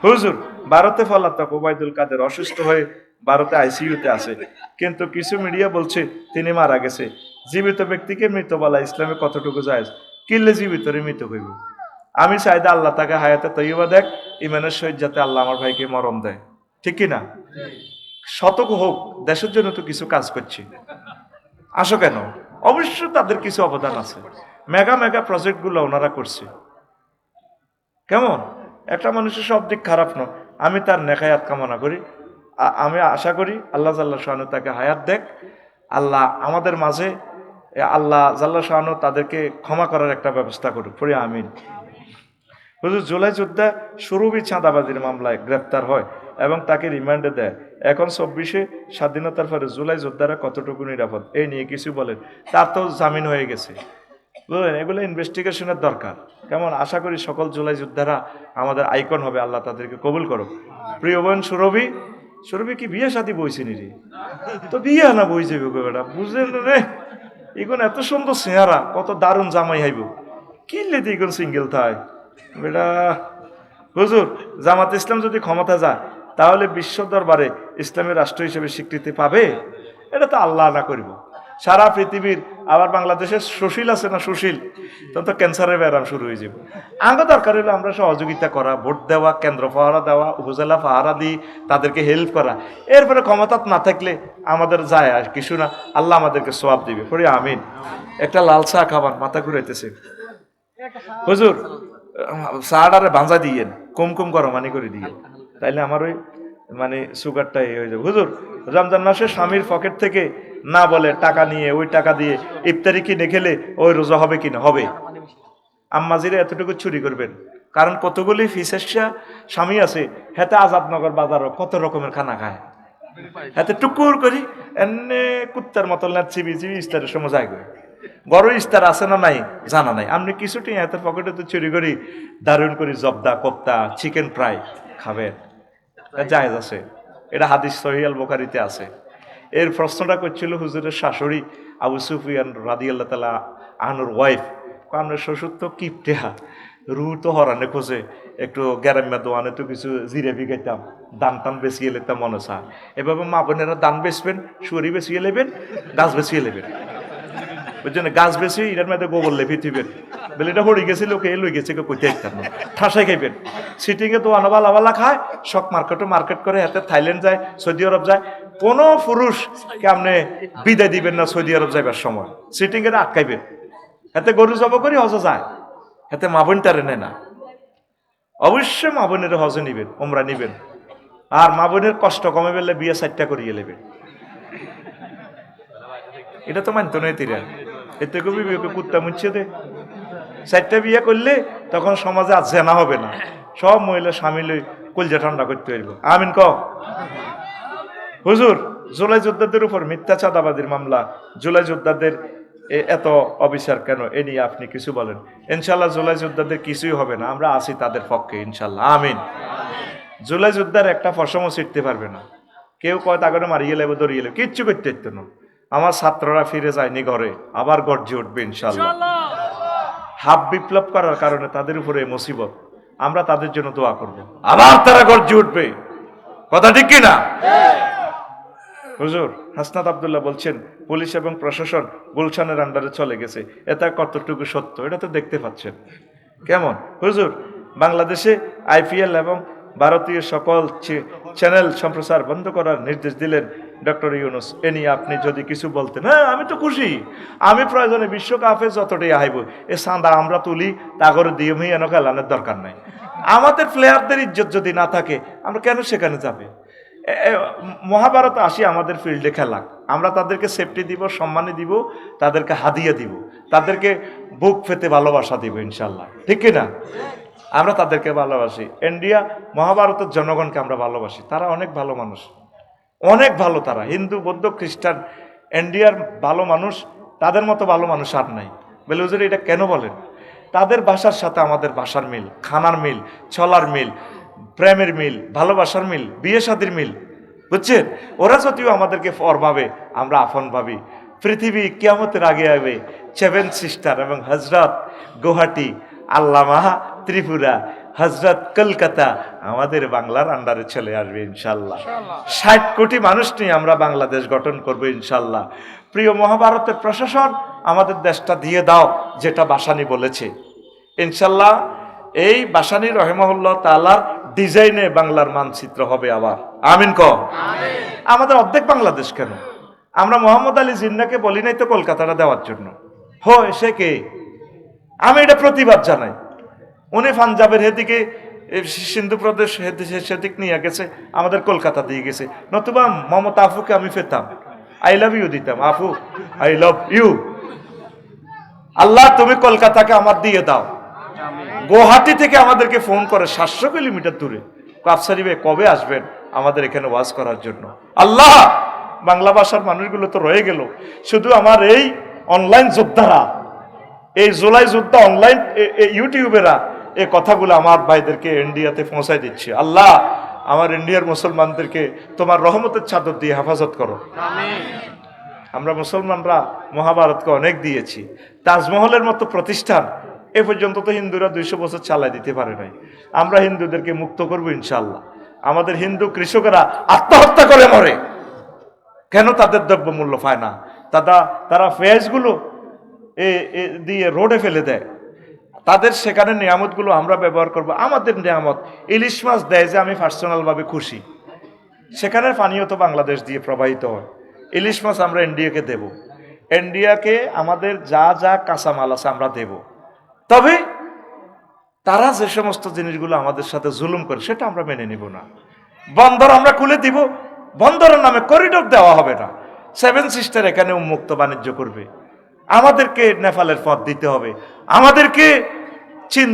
হুজুর ভারতে পলাতক ওবায়দুল কাদের অসুস্থ হয়ে ভারতে আইসিইউতে আছে, কিন্তু কিছু মিডিয়া বলছে তিনি মারা গেছে। জীবিত ব্যক্তিকে মৃত বলা ইসলামে কতটুকু জায়েজ? কিল্লে জীবিতরে মৃত হইব। আমি চাইদা আল্লাহ তাকে হায়াতে তৈবা দেখ, ইমানের সহিত যাতে আল্লাহ আমার ভাইকে মরণ দেয়, ঠিক কি না? শতক হোক, দেশের জন্য তো কিছু কাজ করছি, আসো কেন? অবশ্যই তাদের কিছু অবদান আছে। মেগা মেগা প্রজেক্ট গুলো ওনারা করছে। কেমন একটা মানুষের সব দিক খারাপ নয়, আমি তার নেখায়াত কামনা করি। আমি আশা করি আল্লাহ জাল্লা শাহানু তাকে হায়াত দেখ। আল্লাহ আমাদের মাঝে আল্লাহ জাল্লা শাহানু তাদেরকে ক্ষমা করার একটা ব্যবস্থা করুক, পড়ি আমিন। হুজুর জুলাই যোদ্ধা সুরভি চাঁদাবাজির মামলায় গ্রেপ্তার হয় এবং তাকে রিমান্ডে দেয়। এখন 24-এ স্বাধীনতার পরে জুলাই যোদ্ধারা কতটুকু নিরাপদ, এই নিয়ে কিছু বলেন। তার তো জামিন হয়ে গেছে, বুঝলেন? এগুলো ইনভেস্টিগেশনের দরকার। কেমন আশা করি সকল জুলাই যোদ্ধারা আমাদের আইকন হবে, আল্লাহ তাদেরকে কবুল করো। প্রিয় বোন সুরভি, সুরভি কি বিয়ে শাদী বইছে নি রে? তো বিয়ে না বই যাবে বেটা, বুঝলেন রে? এগুন এত সুন্দর চেহারা, কত দারুণ জামাই হাইব, কিনলে তো এগুন সিঙ্গেল থাই বেটা। হুজুর জামাত ইসলাম যদি ক্ষমতা যায় তাহলে বিশ্ব দরবারে ইসলামের রাষ্ট্র হিসেবে স্বীকৃতি পাবে? এটা তো আল্লাহ না করিব। সারা পৃথিবীর, আবার বাংলাদেশের সুশীল আছে না, সুশীল, তখন তো ক্যান্সারের ব্যায়াম শুরু হয়ে যাবে। আগে দরকার হলে আমরা সহযোগিতা করা, ভোট দেওয়া, কেন্দ্র পাহারা দেওয়া, উপজেলা পাহারা দিই, তাদেরকে হেল্প করা। এরপরে ক্ষমতা না থাকলে আমাদের যায় আর কিছু না, আল্লাহ আমাদেরকে সওয়াব দিবে, পড়ি আমিন। একটা লাল চা খাবার, মাথা ঘুরাইতেছে। হুজুর চাটারে ভাঞ্জা দিয়েন, কম কম গরমানি করে দিয়েন, তাইলে আমার ওই মানে সুগারটা হয়ে যাবে। হুজুর রমজান মাসে স্বামীর পকেট থেকে না বলে টাকা নিয়ে ওই টাকা দিয়ে ইফতারি কিনে খেলে ওই রোজা হবে কিনা? হবে। আম্মাজিরে এতটুকু চুরি করবেন, কারণ কতগুলি ফিসেসা স্বামী আছে, হেতে আজাদনগর বাজারও কত রকমের খানা খায়, হাতে টুকুর করি এনে কুত্তার মতো চিবি চিবি ইস্তারের সময় যায় করে। বড় ইস্তার আছে না নাই জানা নাই, আপনি কিছুটি হাতের পকেটে তো চুরি করি দারুণ করি জবদা, কোপ্তা, চিকেন ফ্রাই খাবেন, জায়েজ আছে। এটা হাদিস সহিহ আল বুখারীতে আছে। এর প্রশ্নটা করছিল হুজুরের শাশুড়ি আবু সুফিয়ান রাদিয়াল্লাহু তাআলা আনহুর ওয়াইফ, আমরা শ্বশুর তো কিপটেহা, রু তো হরানে খোঁজে, একটু গ্যারাম্যা দোয়ানে তো কিছু জিরেবি খাইতাম, দান টান বেশিয়ে লেতাম মনে চায়। এভাবে মা বোনেরা দান বেচবেন, সুরি বেশিয়ে লেবেন, গাছ বেশিয়ে লেবেন, বুঝছেন? গাছ বেশি এটার মধ্যে গোবর লেপি থিবেন, বলে এটা হরি গেছে লোকে লই গেছে কেউ কইতে একটার না, ঠাসাই খাইবেন। সিটিংয়ে তো আনাবালা বালা খায়, শখ মার্কেটও মার্কেট করে, হাতে থাইল্যান্ড যায়, সৌদি আরব যায়। কোন পুরুষ কে আপনি বিদায় দিবেন না সৌদি আরব যাইবার সময়, সিটিং এর আটকাইবেন। হাতে গরু জব করি হজ যায়, হাতে মা বোন তারে নেয় না। অবশ্যই মা বোনের হজে নিবেন, ওমরা নিবেন, আর মা বোনের কষ্ট কমে পেলে বিয়ে 4টা করিয়ে নেবেন। এটা তো মানতো নয় তিরা, এতে কবি বিয়েকে কুত্তা মুচ্ছে দে। 4টা বিয়ে করলে তখন সমাজে আর জেনা হবে না, সব মহিলা স্বামী লই কলজা ঠান্ডা করতে পারব। আমিন ক। হুজুর জুলাই যোদ্ধাদের উপর মিথ্যা চাঁদাবাজির মামলা, জুলাই যোদ্ধাদের এত অবিচার কেন, এ নিয়ে আপনি কিছু বলেন। ইনশাল্লাহ জুলাই যোদ্ধাদের কিছুই হবে না, আমরা আছি তাদের পক্ষে ইনশাল্লাহ, আমিন। জুলাই যোদ্ধার একটা ফসমও ছিটতে পারবে না, কেউ কয় তাকে মারিয়ে লেবে দড়িয়ে লেবে, কিচ্ছু করতে পারত না। আমার ছাত্ররা ফিরে যায়নি ঘরে, আবার গর্জে উঠবে ইনশাল্লাহ। হাফ বিপ্লব করার কারণে তাদের উপরে মুসিবত, আমরা তাদের জন্য দোয়া করব, আবার তারা গর্জে উঠবে, কথা ঠিক কিনা? হুজুর হাসনাত আব্দুল্লাহ বলছেন পুলিশ এবং প্রশাসন গুলশানের আন্ডারে চলে গেছে, এটা কতটুকু সত্য? এটা তো দেখতে পাচ্ছেন। কেমন হুজুর বাংলাদেশে আইপিএল এবং ভারতীয় সকল চ্যানেল সম্প্রচার বন্ধ করার নির্দেশ দিলেন ডক্টর ইউনুস, এ নিয়ে আপনি যদি কিছু বলতেন। হ্যাঁ আমি তো খুশি, আমি প্রয়োজনে বিশ্বকাপে যতটাই আইব এ চাঁদা আমরা তুলি, তা করে দিয়ে এনে খেলানোর দরকার নাই। আমাদের প্লেয়ারদের ইজ্জত যদি না থাকে আমরা কেন সেখানে যাবে? মহাভারত আসি আমাদের ফিল্ডে খেলা, আমরা তাদেরকে সেফটি দিব, সম্মানী দিব, তাদেরকে হাদিয়া দিব, তাদেরকে বুক ফেতে ভালোবাসা দিব ইনশাল্লাহ, ঠিক কিনা? আমরা তাদেরকে ভালোবাসি। ইন্ডিয়া মহাভারতের জনগণকে আমরা ভালোবাসি, তারা অনেক ভালো মানুষ, অনেক ভালো। তারা হিন্দু বৌদ্ধ খ্রিস্টান, ইন্ডিয়ার ভালো মানুষ, তাদের মতো ভালো মানুষ আর নাই। বলে হুজুর এটা কেন বলেন? তাদের ভাষার সাথে আমাদের ভাষার মিল, খানার মিল, চলার মিল, প্রেমের মিল, ভালোবাসার মিল, বিয়ে শাদির মিল, বুঝছেন? ওরা যদিও আমাদেরকে পর ভাবে, আমরা আপন ভাবি। পৃথিবী কিয়ামতের আগে হবে 7 সিস্টার এবং হজরত, গুয়াহাটি, আল্লামা, ত্রিপুরা, হযরত কলকাতা আমাদের বাংলার আন্ডারে চলে আসবে ইনশাআল্লাহ। 60 কোটি মানুষ নিয়ে আমরা বাংলাদেশ গঠন করব ইনশাআল্লাহ। প্রিয় মহাভারতের প্রশাসন, আমাদের দেশটা দিয়ে দাও, যেটা বাসানি বলেছে ইনশাআল্লাহ। এই বাসানি রহিমাহুল্লাহ তাআলার ডিজাইনে বাংলার মানচিত্র হবে আবার। আমিন কও। আমাদের অর্ধেক বাংলাদেশ কেন? আমরা মোহাম্মদ আলী জিন্নাকে বলি নাই তো কলকাতাটা দেওয়ার জন্য? সে কে? আমি এটা প্রতিবাদ জানাই। উনি পাঞ্জাবের হেদিকে সিন্ধু প্রদেশ সেদিক নিয়ে গেছে, আমাদের কলকাতা দিয়ে গেছে। নতুবা মমতা আফুকে আমি পেতাম, আই লাভ ইউ দিতাম, আপু আই লাভ ইউ। আল্লাহ তুমি কলকাতাকে আমার দিয়ে দাও। গুয়াহাটি থেকে আমাদেরকে ফোন করে 700 কিলোমিটার দূরে, আফসারি ভাই কবে আসবেন আমাদের এখানে ওয়াজ করার জন্য? আল্লাহ, বাংলা ভাষার মানুষগুলো তো রয়ে গেল, শুধু আমার এই অনলাইন যোদ্ধারা, এই জুলাই যোদ্ধা অনলাইন ইউটিউবেরা এই কথাগুলো আমার ভাইদেরকে ইন্ডিয়াতে পৌঁছাই দিচ্ছে। আল্লাহ, আমার ইন্ডিয়ার মুসলমানদেরকে তোমার রহমতের চাদর দিয়ে হেফাজত করো। আমরা মুসলমানরা মহাভারতকে অনেক দিয়েছি। তাজমহলের মতো প্রতিষ্ঠান এ পর্যন্ত তো হিন্দুরা 200 বছর চালাই দিতে পারে নাই। আমরা হিন্দুদেরকে মুক্ত করবো ইনশাআল্লাহ। আমাদের হিন্দু কৃষকেরা আত্মহত্যা করে মরে কেন? তাদের দ্রব্য মূল্য পায় না। তারা পেঁয়াজগুলো দিয়ে রোডে ফেলে দেয়। তাদের সেখানে নিয়ামতগুলো আমরা ব্যবহার করব। আমাদের নিয়ামত ইলিশ মাছ দেয় যে আমি পার্সোনালভাবে খুশি। সেখানের পানীয় তো বাংলাদেশ দিয়ে প্রবাহিত হয়। ইলিশ মাছ আমরা ইন্ডিয়াকে দেব, ইন্ডিয়াকে আমাদের যা যা কাঁচামাল আছে আমরা দেব। তবে তারা যে সমস্ত জিনিসগুলো আমাদের সাথে জুলুম করে সেটা আমরা মেনে নিব না। বন্দর আমরা খুলে দিব, বন্দরের নামে করিডোর দেওয়া হবে না। 7 সিস্টার এখানে উন্মুক্ত বাণিজ্য করবে। আমাদেরকে নেপালের পথ দিতে হবে, আমাদেরকে চীন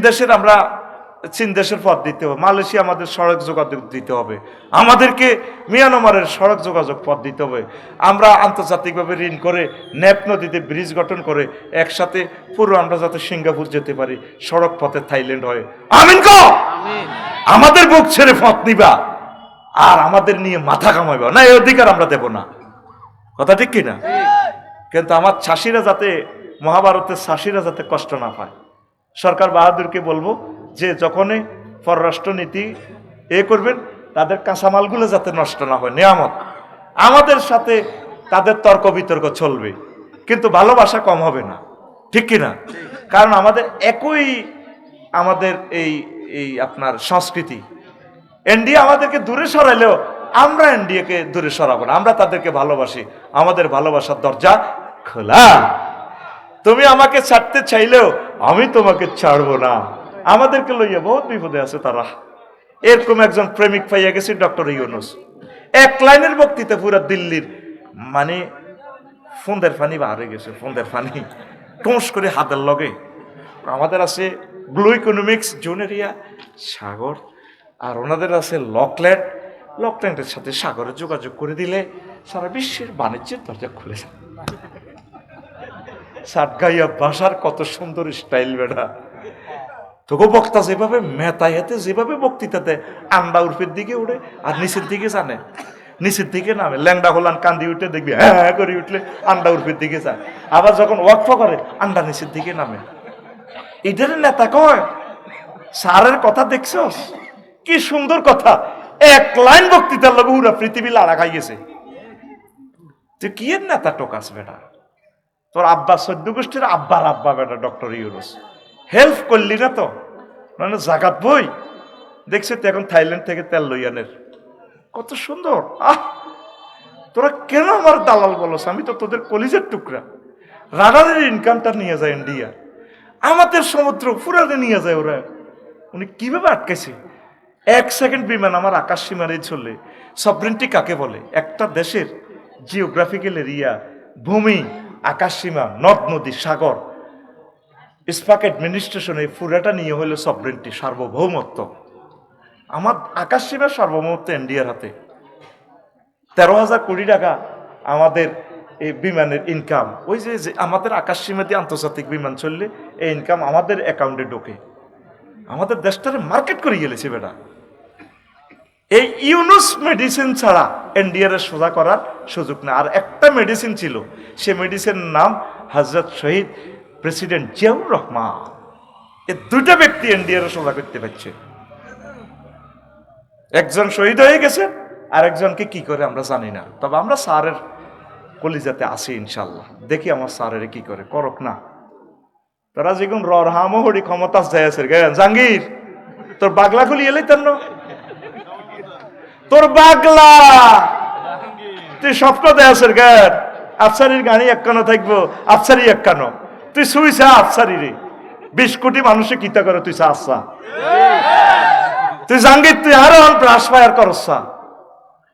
দেশের পথ দিতে হবে, মালয়েশিয়া আমাদের সড়ক যোগাযোগ দিতে হবে, আমাদেরকে মিয়ানমারের সড়ক যোগাযোগ পথ দিতে হবে। আমরা আন্তর্জাতিকভাবে ঋণ করে নেপ নদীতে ব্রিজ গঠন করে একসাথে পুরো আমরা যাতে সিঙ্গাপুর যেতে পারি, সড়ক পথে থাইল্যান্ড হয়। আমিন কও। আমাদের বুক ছেড়ে পথ নিবা আর আমাদের নিয়ে মাথা কামাইবা না, এই অধিকার আমরা দেব না। কথা ঠিক কিনা? কিন্তু আমার চাষিরা যাতে, মহাভারতের চাষিরা যাতে কষ্ট না পায়। সরকার বাহাদুরকে বলবো যে যখনই পররাষ্ট্র নীতি করবেন, তাদের কাঁচামালগুলো যাতে নষ্ট না হয়, নিয়ামত আমাদের সাথে তাদের তর্ক বিতর্ক চলবে, কিন্তু ভালোবাসা কম হবে না। ঠিক কিনা? কারণ আমাদের একই, আমাদের এই আপনার সংস্কৃতি। ইন্ডিয়া আমাদেরকে দূরে সরাইলেও আমরা ইন্ডিয়াকে দূরে সরাবো না, আমরা তাদেরকে ভালোবাসি। আমাদের ভালোবাসার দরজা খোলা। তুমি আমাকে ছাড়তে চাইলেও আমি তোমাকে ছাড়বো না। আমাদেরকে লইয়া বহুত বিপদে আছে তারা। এরকম একজন প্রেমিক পাইয়া গেছে ডক্টর ইউনুস, এক লাইনের বক্তৃতা পুরা দিল্লির মানে ফোনদের ফানি বার হয়ে গেছে, ফোনদের ফানি টুস করে হাতের লগে। আমাদের আছে ব্লু ইকোনমিক্স জোন এরিয়া, সাগর, আর ওনাদের আছে লকল্যান্ডের সাথে সাগরে যোগাযোগ করে দিলে সারা বিশ্বের বাণিজ্যের দরজা খুলে যায়। সাতগাইয়া ভাষার কত সুন্দর স্টাইল বেটা। তোকে বক্তা যেভাবে মেতায়াতে যেভাবে বক্তৃতা দেয়, আন্ডা উর্ফের দিকে উঠে আর নিচের দিকে জানে, নিচের দিকে নামে। ল্যাংডা হলান কান্দি উঠে দেখবি হ্যাঁ করে উঠলে আন্ডা উর্ফের দিকে যায়। আবার যখন ওয়াকফ করে আন্ডা নিচের দিকে নামে। এদের নেতা কয় স্যারের কথা দেখছস কি সুন্দর কথা, এক লাইন বক্তৃতার লগে পুরা পৃথিবী লাড়া খাই গেছে। তুই কি এর নেতা টোকাস বেটা? তোর আব্বা 14 গোষ্ঠীর আব্বার আব্বা বেটা ডক্টর ইউনুস, হেল্প করলি না তো, মানে জাগাত বই দেখছে তো। এখন থাইল্যান্ড থেকে তেল লইয়ানের কত সুন্দর। তোরা কেন আমার দালাল বলস? আমি তো তোদের কলিজের টুকরা। রাডারের ইনকামটা নিয়ে যায় ইন্ডিয়া, আমাদের সমুদ্র পুরাতে নিয়ে যায় ওরা। উনি কিভাবে আটকেছে? 1 সেকেন্ড বিমান আমার আকাশ সীমারে চলে। সভরেন্টি কাকে বলে? একটা দেশের জিওগ্রাফিক্যাল এরিয়া, ভূমি, আকাশ সীমা, নদ নদী, সাগর, স্পাক অ্যাডমিনিস্ট্রেশন, এই পুরাটা নিয়ে হইল সভরেন্টি, সার্বভৌমত্ব। আমার আকাশ সীমার সার্বভৌমত্ব ইন্ডিয়ার হাতে। 13,000 কোটি টাকা আমাদের এই বিমানের ইনকাম। ওই যে আমাদের আকাশ সীমা দিয়ে আন্তর্জাতিক বিমান চললে এই ইনকাম আমাদের অ্যাকাউন্টে ঢোকে। আমাদের দেশটারে মার্কেট করে গেলেছে বেটা। এই ইউনুস মেডিসিন ছাড়া ইন্ডিয়ার সোজা করার সুযোগ না। আর একটা মেডিসিন ছিল, সে মেডিসিনের নাম হযরত শহীদ প্রেসিডেন্ট জিয়াউর রহমান। এই দুইটা ব্যক্তি ইন্ডিয়ার সোজা করতে পারছে। একজন শহীদ হয়ে গেছে, আর একজনকে কি করে আমরা জানি না। তবে আমরা স্যারের কলিজাতে আছি ইনশাল্লাহ। দেখি আমার স্যারের কি করে, করক না। তারা যেগুন রহামো হরি ক্ষমতা যাইছে জাহাঙ্গীর, তোর বাগলা খুলি এলাই তেন, তোর বাগলা তুই স্বপ্ন দেয়াছের জ্ঞান আফসারির গাড়ি একখানো থাকবো, আফসারি একখানো, তুই শুইছা আফসারি রে। 20 কোটি মানুষে কিতা করে, তুই চাচ্ছা তুই জাহাঙ্গীর, তুই আরো ব্রাশ ফায়ার করছা,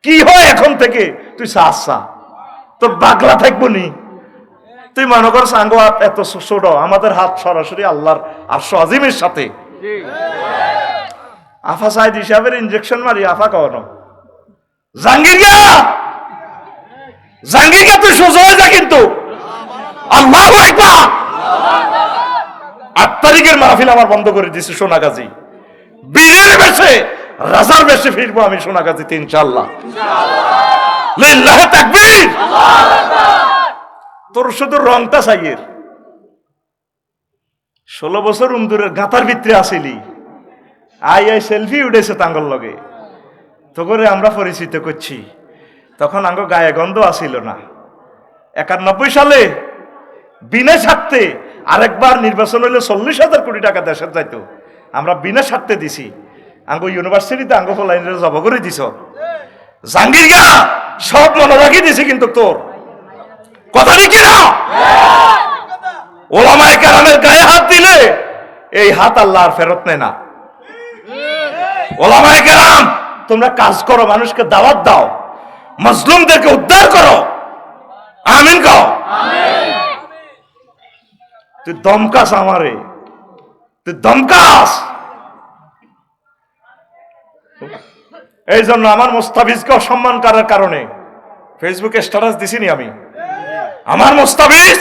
কি হয় এখন থেকে তুই চাচ্ছা, তোর বাগলা থাকবো নি। তুই মনে কর সাঙ্গো হাত এত ছোট, আমাদের হাত সরাসরি আল্লাহর আরশ আজিমের সাথে। আফা সাইদ হিসাবের ইনজেকশন মারি আফা কখনো জাহাঙ্গীর গা, জাহাঙ্গীর গা তুই সোজা হয়ে যা, কিন্তু আল্লাহু আকবার। 8 তারিখের মাহফিল আমার বন্ধ করে দিছে সোনাগাজী, বীরের বেশে রাজার বেশে ফিরবো আমি সোনাগাজীতে ইনশাআল্লাহ। লিল্লাহি তাকবীর। তোর শুধু রংটা চাইয়ের, 16 বছর উমদুরের গাঁথার ভিতরে আসিলি, আই সেলফি উঠেছে তাঙ্গর লগে, তো করে আমরা পরিচিত করছি। তখন আঙ্গ গায়ে গন্ধ আসিল না। 91 সালে বিনা স্বার্থে আরেকবার নির্বাচন হইলে 40,000 কোটি টাকা দেশের যাইতো, আমরা বিনা স্বার্থে দিছি। আঙ্গ ইউনিভার্সিটিতে আঙ্গ ফলাইনের জব করে দিছ জাহাঙ্গীর গা, সব মনে রাখি দিছি, কিন্তু তোর কথা কি না? ওলামায়ে কেরামের গায়ে হাত দিলে এই হাত আল্লাহ আর ফেরত নেয় না। ওলামায়ে কেরাম তোমরা কাজ করো, মানুষকে দাওয়াত দাও, মাজলুমদেরকে উদ্ধার করো, আমিন কও। তুই দমকাস আমারে, তুই দমকাস। এই জন্য আমার মোস্তাফিজকে অসম্মান করার কারণে ফেসবুকে স্ট্যাটাস দিছিনি আমি। আমার মোস্তাফিজ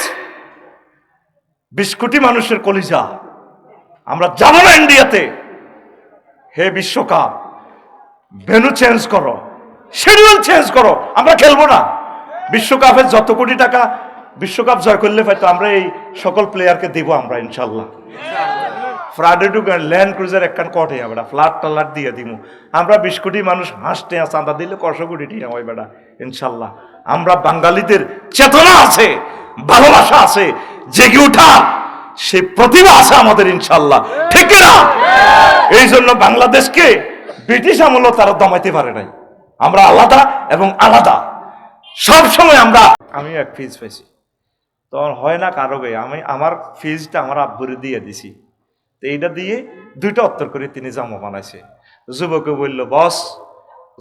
20 কোটি মানুষের কলিজা, আমরা যাব না ইন্ডিয়াতে। হে বিশ্বকাপ, ভেন্যু চেঞ্জ করো, শিডিউল চেঞ্জ করো, আমরা খেলবো না। বিশ্বকাপের যত কোটি টাকা বিশ্বকাপ জয় করলে হয়তো আমরা এই সকল প্লেয়ারকে দেবো আমরা ইনশাল্লাহ। ফ্রাডে টু ল্যান্ড ক্রুজার একখান কটে আমরা ফ্লাট টালাট দিয়ে দিব আমরা। 20 কোটি মানুষ হাসতে চাঁদা দিলে 100 কোটি টিয়া হয় বেটা ইনশাল্লাহ। আমরা বাঙালিদের চেতনা আছে, ভালোবাসা আছে, জেগে উঠা সে প্রতিভা আছে আমাদের ইনশাল্লাহ, ঠিক না? এই জন্য বাংলাদেশকে ব্রিটিশ আমলও তারা দমাইতে পারে নাই। আমরা আলাদা এবং আলাদা সব সময় আমরা। আমি এক ফিজ পাইছি, তখন হয় না কারো গে, আমি আমার ফিজটা আমার আব্বুরে দিয়ে দিছি। তো এইটা দিয়ে 2টা উত্তর করে তিনি জামা বানাইছে। যুবকে বলল, বস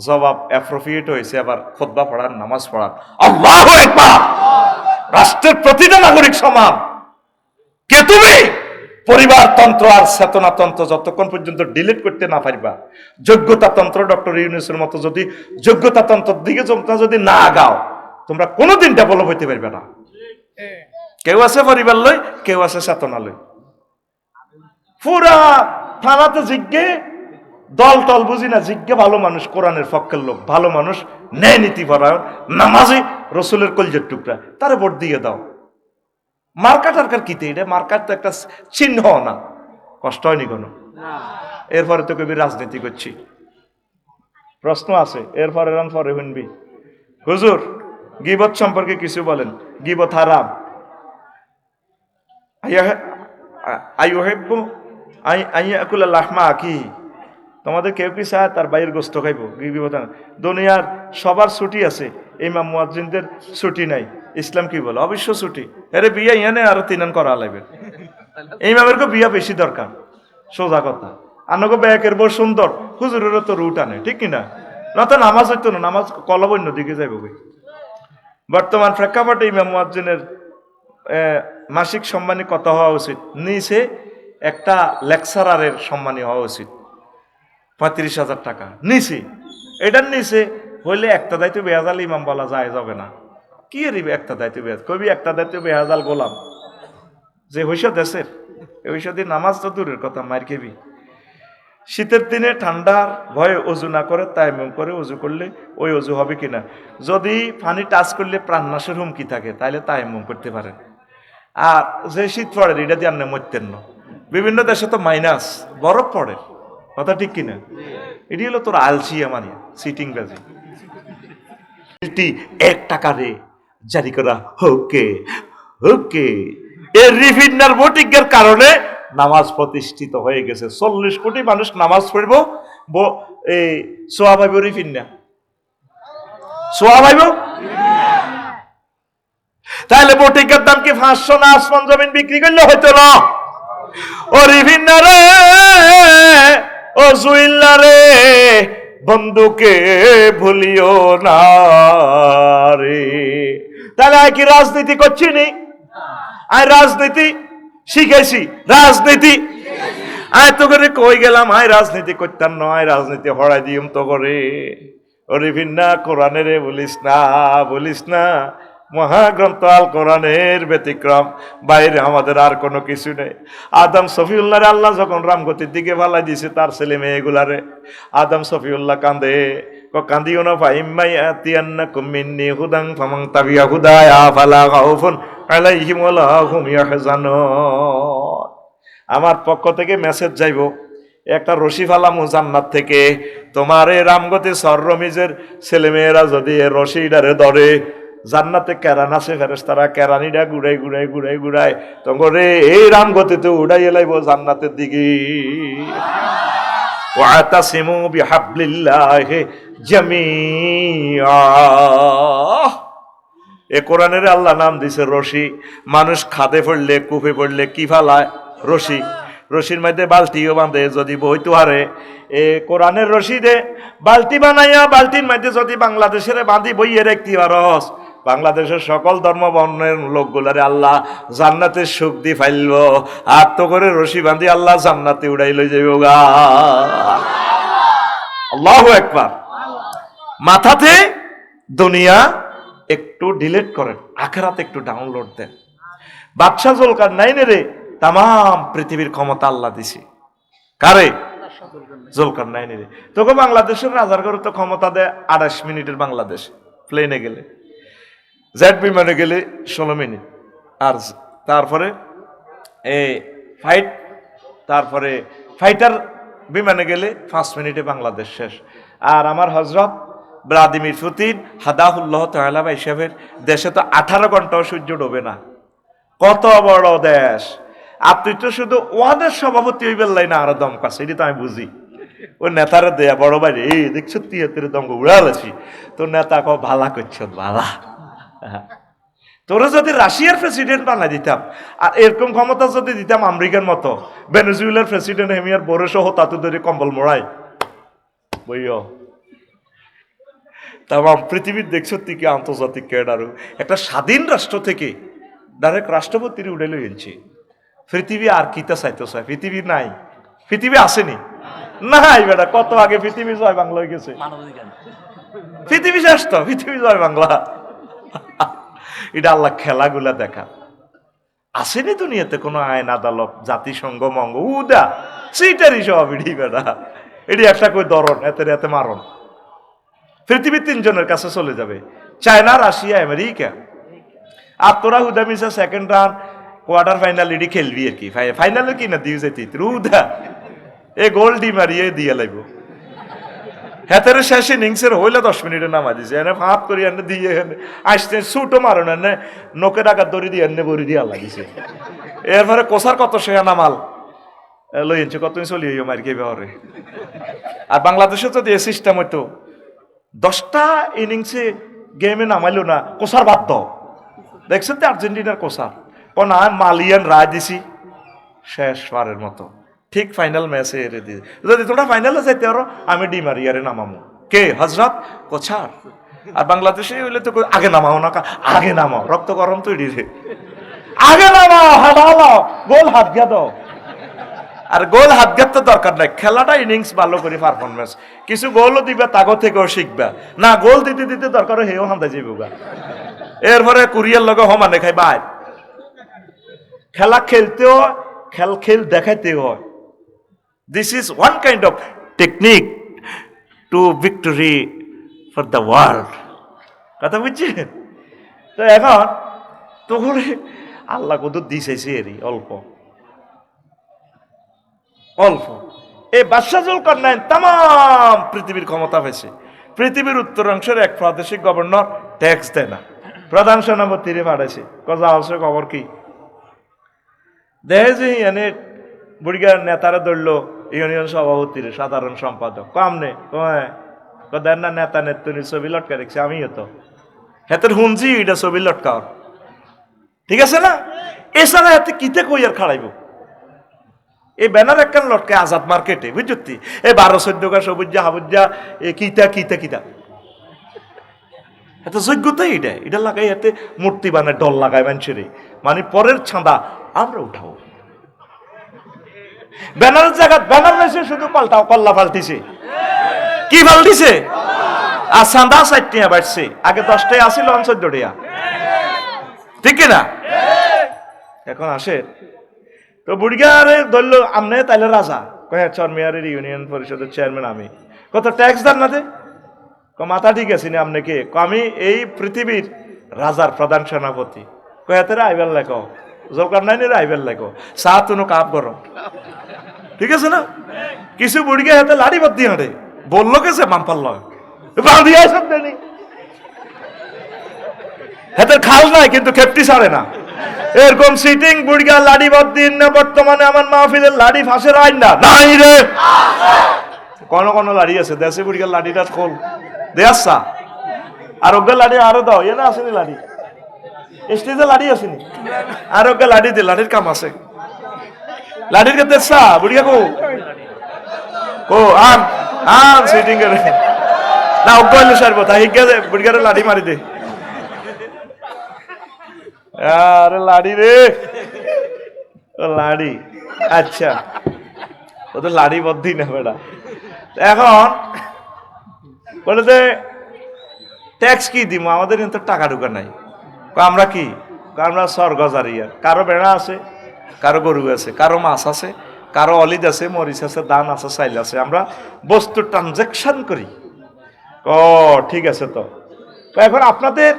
জবাব অ্যাপ্রোপ্রিয়েট হয়েছে, আবার খুতবা পড়ার, নামাজ পড়ার। আল্লাহু আকবার। রাষ্ট্রের প্রতিটা নাগরিক সমান। কে তুমি? পরিবারতন্ত্র আর চেতনাতন্ত্র যতক্ষণ পর্যন্ত ডিলিট করতে না পারবা, যোগ্যতাতন্ত্র ডক্টর ইউনূসের মতো যদি যোগ্যতাতন্ত্রের দিকে তোমরা যদি না আগাও, তোমরা কোনোদিন ডেভেলপ হইতে পারবে না। কেউ আছে পরিবার লই, কেউ আছে চেতনা লই। পুরা থানাতে জিজ্ঞে দল টল বুঝি না, জিজ্ঞে ভালো মানুষ, কোরআনের পক্ষের লোক, ভালো মানুষ, ন্যায় নীতি পরায়ণ, নামাজি, রসুলের কলজের টুকরা, তারে ভোট দিয়ে দাও। মার্কা টার্কার কিতে, এটা মার্কার তো একটা চিহ্ন না, কষ্ট হয়নি কোনো। এরপরে তো কবি রাজনীতি করছি, প্রশ্ন আছে এরপরে পরে শুনবি। হুজুর গীবত সম্পর্কে কিছু বলেন, গীবত হারাম। তোমাদের কেউ কি চায় তার বাইরের গোস্ত খাইব? দুনিয়ার সবার ছুটি আছে, ইমাম মুয়াজ্জিনদের ছুটি নাই। ইসলাম কি বলে? অবশ্য ছুটি। আরে বিয়া ইয়ানে আরো 3 করা লাগবে। ইমামের কো বিয়া বেশি দরকার, সোজা কথা। আনগো ব্যাকের বড় সুন্দর, হুজুরেরও তো রুট আনে, ঠিক কিনা? না তো নামাজ হইতো না, নামাজ কলব অন্য দিকে যাইব। বর্তমান প্রেক্ষাপটে ইমাম মুয়াজ্জিনের মাসিক সম্মানী কত হওয়া উচিত? নিচে একটা লেকচারারের সম্মানী হওয়া উচিত 35,000 টাকা নিচে। এটার নিচে হইলে একটা দায়িত্ব বেহাজাল ইমাম বলা যায় যাবে না। কি রিবে একটা দায়িত্ব বেহাজ কবি, একটা দায়িত্ব বেহাজাল গোলাম যে হইসা দেশের হইসা দিন নামাজ তো দূরের কথা, মার খেবি। শীতের দিনে ঠান্ডার ভয়ে অজু না করে তায়াম্মুম করে অজু করলে ওই অজু হবে কিনা? যদি পানি টাচ করলে প্রাণনাশের হুমকি থাকে তাহলে তায়াম্মুম করতে পারেন। আর যে শীত পড়ে এটা দিয়ে আপনি মরতেন না। বিভিন্ন দেশে তো মাইনাস বরফ পড়ে, কথা ঠিক কিনা? এটি হলো তোর আলসি আমার সিটিং বাজি। 1 টাকা রে জারি করা ওকে ওকে। এর রিফিন্নার ভোটিংয়ের কারণে নামাজ প্রতিষ্ঠিত হয়ে গেছে। 40 কোটি মানুষ নামাজ পড়ব, এই সোয়া ভাইব রিফিন্না, সোয়া ভাইব। তাহলে ভোটিংয়ের দাম কি 500 না আসমান জমিন বিক্রি করলে হইতো না? ও রিফিন্না রে, ও জুইল্লা রে, বন্ধুকে ভুলিও না রে। তাহলে আর কি রাজনীতি করছি নি? আর রাজনীতি শিখেছি, রাজনীতি আয় তো করে কই গেলাম, আয় রাজনীতি করতাম নয়, রাজনীতি হড়াই দিম তো করে। ওরে ভিন্না কোরআনের বলিস না, বলিস না, মহাগ্রন্থ আল কোরআনের ব্যতিক্রম, বাইরে আমাদের আর কোনো কিছু নেই। আদম সফিউল্লাহরে আল্লাহ যখন রামগতির দিকে ভালাই দিছে তার ছেলে মেয়েগুলারে, আদম সফিউল্লাহ কান্দে, কান্দিও না ফাইম্মাই আতিয়ান্নাকুম মিন্নি হুদান ফামান তাবিয়া হুদায়া ফালা খাউফুন আলাইহিম ওয়ালা হুম ইয়াহজানুন। আমার পক্ষ থেকে মেসেজ যাইব, একটা রশি ফালামু জান্নাত থেকে, তোমার এই রামগতি সররমিজের ছেলেমেয়েরা যদি এ রশিটারে ধরে, জান্নাতে কেরান আছে ফেরেশতারা, কেরানিটা ঘুরাই ঘুরাই ঘুরাই ঘুরাই তোরে এই রামগতিতে উড়াই এলাইব জান্নাতের দিকে। ওয়াতাসিমু বিহাবলিল্লাহি জামিআ। এ কোরআনের আল্লাহ নাম দিছে রশি। মানুষ খাদে পড়লে, কূপে পড়লে কি ফালায়? রশি। রশির মধ্যে বালতিও বাঁধে, যদি বইতে হারে এ কোরআনের রশি দে বালতি বানাইয়া, বালতির মধ্যে যদি বাংলাদেশের বাঁধি বইয়ে রাখতে পারস, বাংলাদেশের সকল ধর্ম বর্ণের লোকগুলারে আল্লাহ জান্নাতের সুখ দি ফাইলব। আর তো করে রশি বাঁধি আল্লাহ জান্নাতে উড়াই লই যাইব গা। আল্লাহু আকবার। মাথাতে দুনিয়া একটু ডিলিট করেন, আখেরাতে একটু ডাউনলোড দেন। বাদশাহ জুলকারনাইনের তাম পৃথিবীর ক্ষমতা আল্লাহ দিছে কারে? জুলকারনাইনের। তোকে বাংলাদেশের রাজার ঘরে তো ক্ষমতা দেয় 28 মিনিটের বাংলাদেশ, প্লেনে গেলে, জেট বিমানে গেলে 16 মিনিট, আর তারপরে ফাইট, তারপরে ফাইটার বিমানে গেলে 5 মিনিটে বাংলাদেশ শেষ। আর আমার হজরত ভ্লাদিমির পুতিন হাদাহুল্লাহ তাআলা হিসাবের দেশে তো 18 ঘন্টাও সূর্য ডোবে না। কত বড় দেশ! আপনি তো শুধু ওয়াদের সভাপতি হইবেন না, আরো দম কাছে, এটি তো আমি বুঝি। ওই নেতারা দেয়া বড় ভাই, এই দেখছো তিয়াত্তরে দম উড়ালেছি, তো নেতা ক ভালা করছ ভালা। তোরা যদি রাশিয়ার প্রেসিডেন্ট বানাই দিতাম, আর এরকম ক্ষমতা যদি দিতাম আমেরিকার মতো, ভেনেজুয়েলার প্রেসিডেন্ট হেমিয়ার বড় সহ তাতে ধরে কম্বল মোড়াই বইও। তাম পৃথিবীর দেখছো কি আন্তর্জাতিক ক্যাডারও একটা স্বাধীন রাষ্ট্র থেকে ডাইরেক্ট রাষ্ট্রপতির উড়ে লইছি। পৃথিবী আর কিতা চাইতো চাই? পৃথিবী নাই, পৃথিবী আসেনি নাই বেটা, কত আগে পৃথিবী জয় বাংলা হয়ে গেছে। পৃথিবী শেষ তো, পৃথিবী জয় বাংলা। এটা আল্লাহ খেলাগুলা দেখা। আসেনি দুনিয়াতে কোনো আইন আদালত, জাতিসংঘ, মঙ্গ উদা সেইটারই সব এটি বেটা। এটি একটা কই ধরন, এতে এতে মারণ। পৃথিবী 3 জনের কাছে চলে যাবে, চায়না, রাশিয়া, আমেরিকা। আর তোরা হুদা মিশা সেকেন্ড রাউন্ড, কোয়ার্টার ফাইনাল এটি খেলবি আর কি, ফাইনালে কি না দিয়ে যেতে রুদা এ গোল ডি মারিয়ে দিয়ে লাগব। হেতের শেষ ইনিংসের হইলে 10 মিনিটে নামা দিছে, এনে ফাঁপ করি এনে দিয়ে আসতে ছুটো মারণ, এনে নোকে ডাকাত দড়ি দিয়ে এনে বড়ি দিয়ে লাগিছে। এরপরে কোসার কত শেয়া নামাল লইছে, কত চলি মার খেয়ে হরে। আর বাংলাদেশে যদি এ সিস্টেম হইতো 10টা ইনিংসে গেমে নামাইলো না, কোসার বাদ দাও। দেখছেন তো আর্জেন্টিনার কোসার কোন মালিয়ান রায় দিছি শেষ বারের মতো, ঠিক ফাইনাল ম্যাচে এরে দিয়ে, যদি তোমরা ফাইনালে যাইতে পারো আমি ডি মারিয়ারে নামামো। কে? হজরত কোছার। আর বাংলাদেশে হইলে তো আগে নামাও না, আগে নামাও, রক্ত গরম তৈরি রে, আগে নামাও, হাঁটাও, গোল হাত গিয়া দাও। আর গোল হাত গিয়ার তো দরকার নাই, খেলাটা ইনিংস ভালো করে পারফরমেন্স, কিছু গোলও দিবে তাগো থেকেও শিখবা না, গোল দিতে দিতে দরকার হেও হান্দা যাইবগা। এরপরে কুরিয়ার লগে সমানে খাই বাই। খেলা খেলতেও খেল দেখাইতে হয়। This is one kind of technique two victory for the world. কথা বুঝছেন? তো এখন তখন আল্লাহ কত দিছে এরই অল্প অল্প, এই বাদশাহ জুলকারনাইন তাম পৃথিবীর ক্ষমতা পেয়েছে। পৃথিবীর উত্তরাংশের এক প্রাদেশিক গভর্নর ট্যাক্স দেয় না, প্রধান সেনাপতিরে পাঠাইছে, কজা আছে খবর কি দেখে যে এনে বুড়িগার নেতারা ধরলো ইউনিয়ন সভাপতির সাধারণ সম্পাদক কামনে দেন না নেতা নেত্রী ছবি লটকা রেখেছে, আমি তো হেতের হুনছি এটা ছবি লটকাও, ঠিক আছে না? এছাড়া হাতে কিতে কই আর খাড়াইব এই ব্যানার একখান লটকে আজাদ মার্কেটে, বুঝছি এই 12-14 সবুজা হাবুজা এ কিতা কিতা কিতা এত যোগ্যতা এটা লাগাই এতে মূর্তি বানায় ডল লাগায় মানুষের, মানে পরের ছাঁদা আমরা উঠাবো। ব্যানারের জায়গা ব্যানার রয়েছে, শুধু পাল্টাও কল্লা পাল্টিছে, কি পাল্টিছে? আর চাঁদা 4 টাকা বাড়ছে, আগে 10 টাকা আসিল 14 টাকা, ঠিক কিনা? এখন আসে তো বুড়িগারে ধরলো আমনে তাইলে রাজা কয়ে চরমিয়ারের ইউনিয়ন পরিষদের চেয়ারম্যান আমি, কত ট্যাক্স দেন না দে, মাথা ঠিক আছে না আপনি কে? আমি এই পৃথিবীর রাজার প্রধান সেনাপতি, কয়েতে আইবার লেখো জলকারনাইনের আইবার লেখো চা তুনো কাপ গরম, ঠিক আছে না? কিছু বুড়িগে হাতে লাড়ি বাদ হাঁটে বললো কেছে মাম্পাল বাঁধিয়ে সব দেনি হাতের খাল নাই কিন্তু খেপটি ছাড়ে না, এরকম সিটিং বুড়িগা লাড়ি বাদ দিন না। বর্তমানে আমার মাহফিলের লাড়ি ফাঁসের আইন না নাই রে, কোন লাড়ি আছে দেশে বুড়িগার লাড়িটা খোল দে আসা, আর ওকে লাড়ি আরো দাও, এ না আসেনি লাড়ি, স্টেজে লাড়ি আসেনি, আর ওকে লাড়ি দে, লাড়ির কাম আছে, লাড়ির কে দেশা বুড়িয়া কো আন আন সিটিং করে না ওকে হইলে সারব তাই হিগে বুড়িগারে লাড়ি মারি দে, আরে লাড়ি রে ও লাড়ি, আচ্ছা ও তো লাড়ি বদ্ধি না বেটা। এখন বলে যে ট্যাক্স কি দিব, আমাদের কিন্তু টাকা ঢুকা নাই, আমরা কি আমরা স্বর্গজারিয়া, কারো বেড়া আছে, কারো গরু আছে, কারো মাছ আছে, কারো অলিদ আছে, মরিচ আছে, ধান আছে, চাইল আছে, আমরা বস্তু ট্রানজাকশন করি। ও ঠিক আছে, তো এখন আপনাদের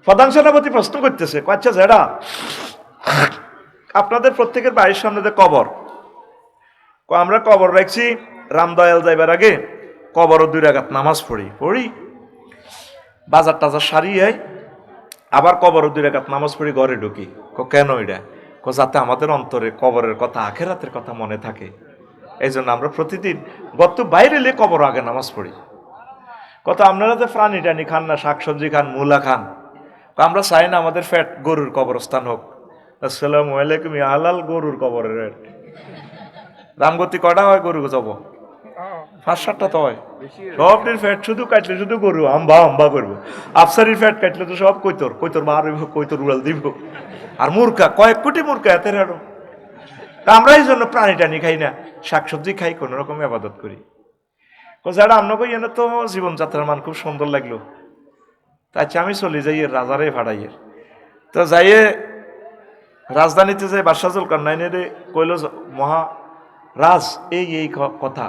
প্রধান সেনাপতি প্রশ্ন করতেছে, আচ্ছা যেটা আপনাদের প্রত্যেকের বাড়ির সামনে যে কবর, আমরা কবর রাখছি, রামদয়াল যাইবার আগে কবরও 2 রাকাত নামাজ পড়ি বাজার টাজার সারিয়ে আবার কবরও 2 রাকাত নামাজ পড়ি ঘরে ঢুকি। কেন এটা? যাতে আমাদের অন্তরে কবরের কথা আখেরাতের কথা মনে থাকে, এই জন্য আমরা প্রতিদিন গত বাইরে এলে কবর আগে নামাজ পড়ি। কত আপনারা যে প্রাণী টানি খান না, শাকসবজি খান, মূলা খান, আমরা চাই না আমাদের ফ্যাট গরুর কবরস্থান হোক। আসসালামু আলাইকুম, হালাল গরুর কবরের রামগতি কটা হয় গরু যাব 5-7টা তো হয়, সবটির ফ্যাট শুধু কাটলে শুধু গরু আম্বা করবো, আফসারির ফ্যাট কাটলে তো সব কৈতর বার হইব, কৈতর উড়াল দিব, আর মূর্খা কয়েক কোটি মূর্খা এতে আরো। আমরা এই জন্য প্রাণী টানি খাই না, শাকসবজি খাই, কোন রকম আবাদত করি। যারা আপনাকে এনে তো জীবনযাত্রার মান খুব সুন্দর লাগলো, তাই আমি চলি যাই রাজারে ভাড়াইয়ের, তো যাইয়ে রাজধানীতে যাই বাদশাহ জুলকারনাইনের কইল মহারাজ এই কথা,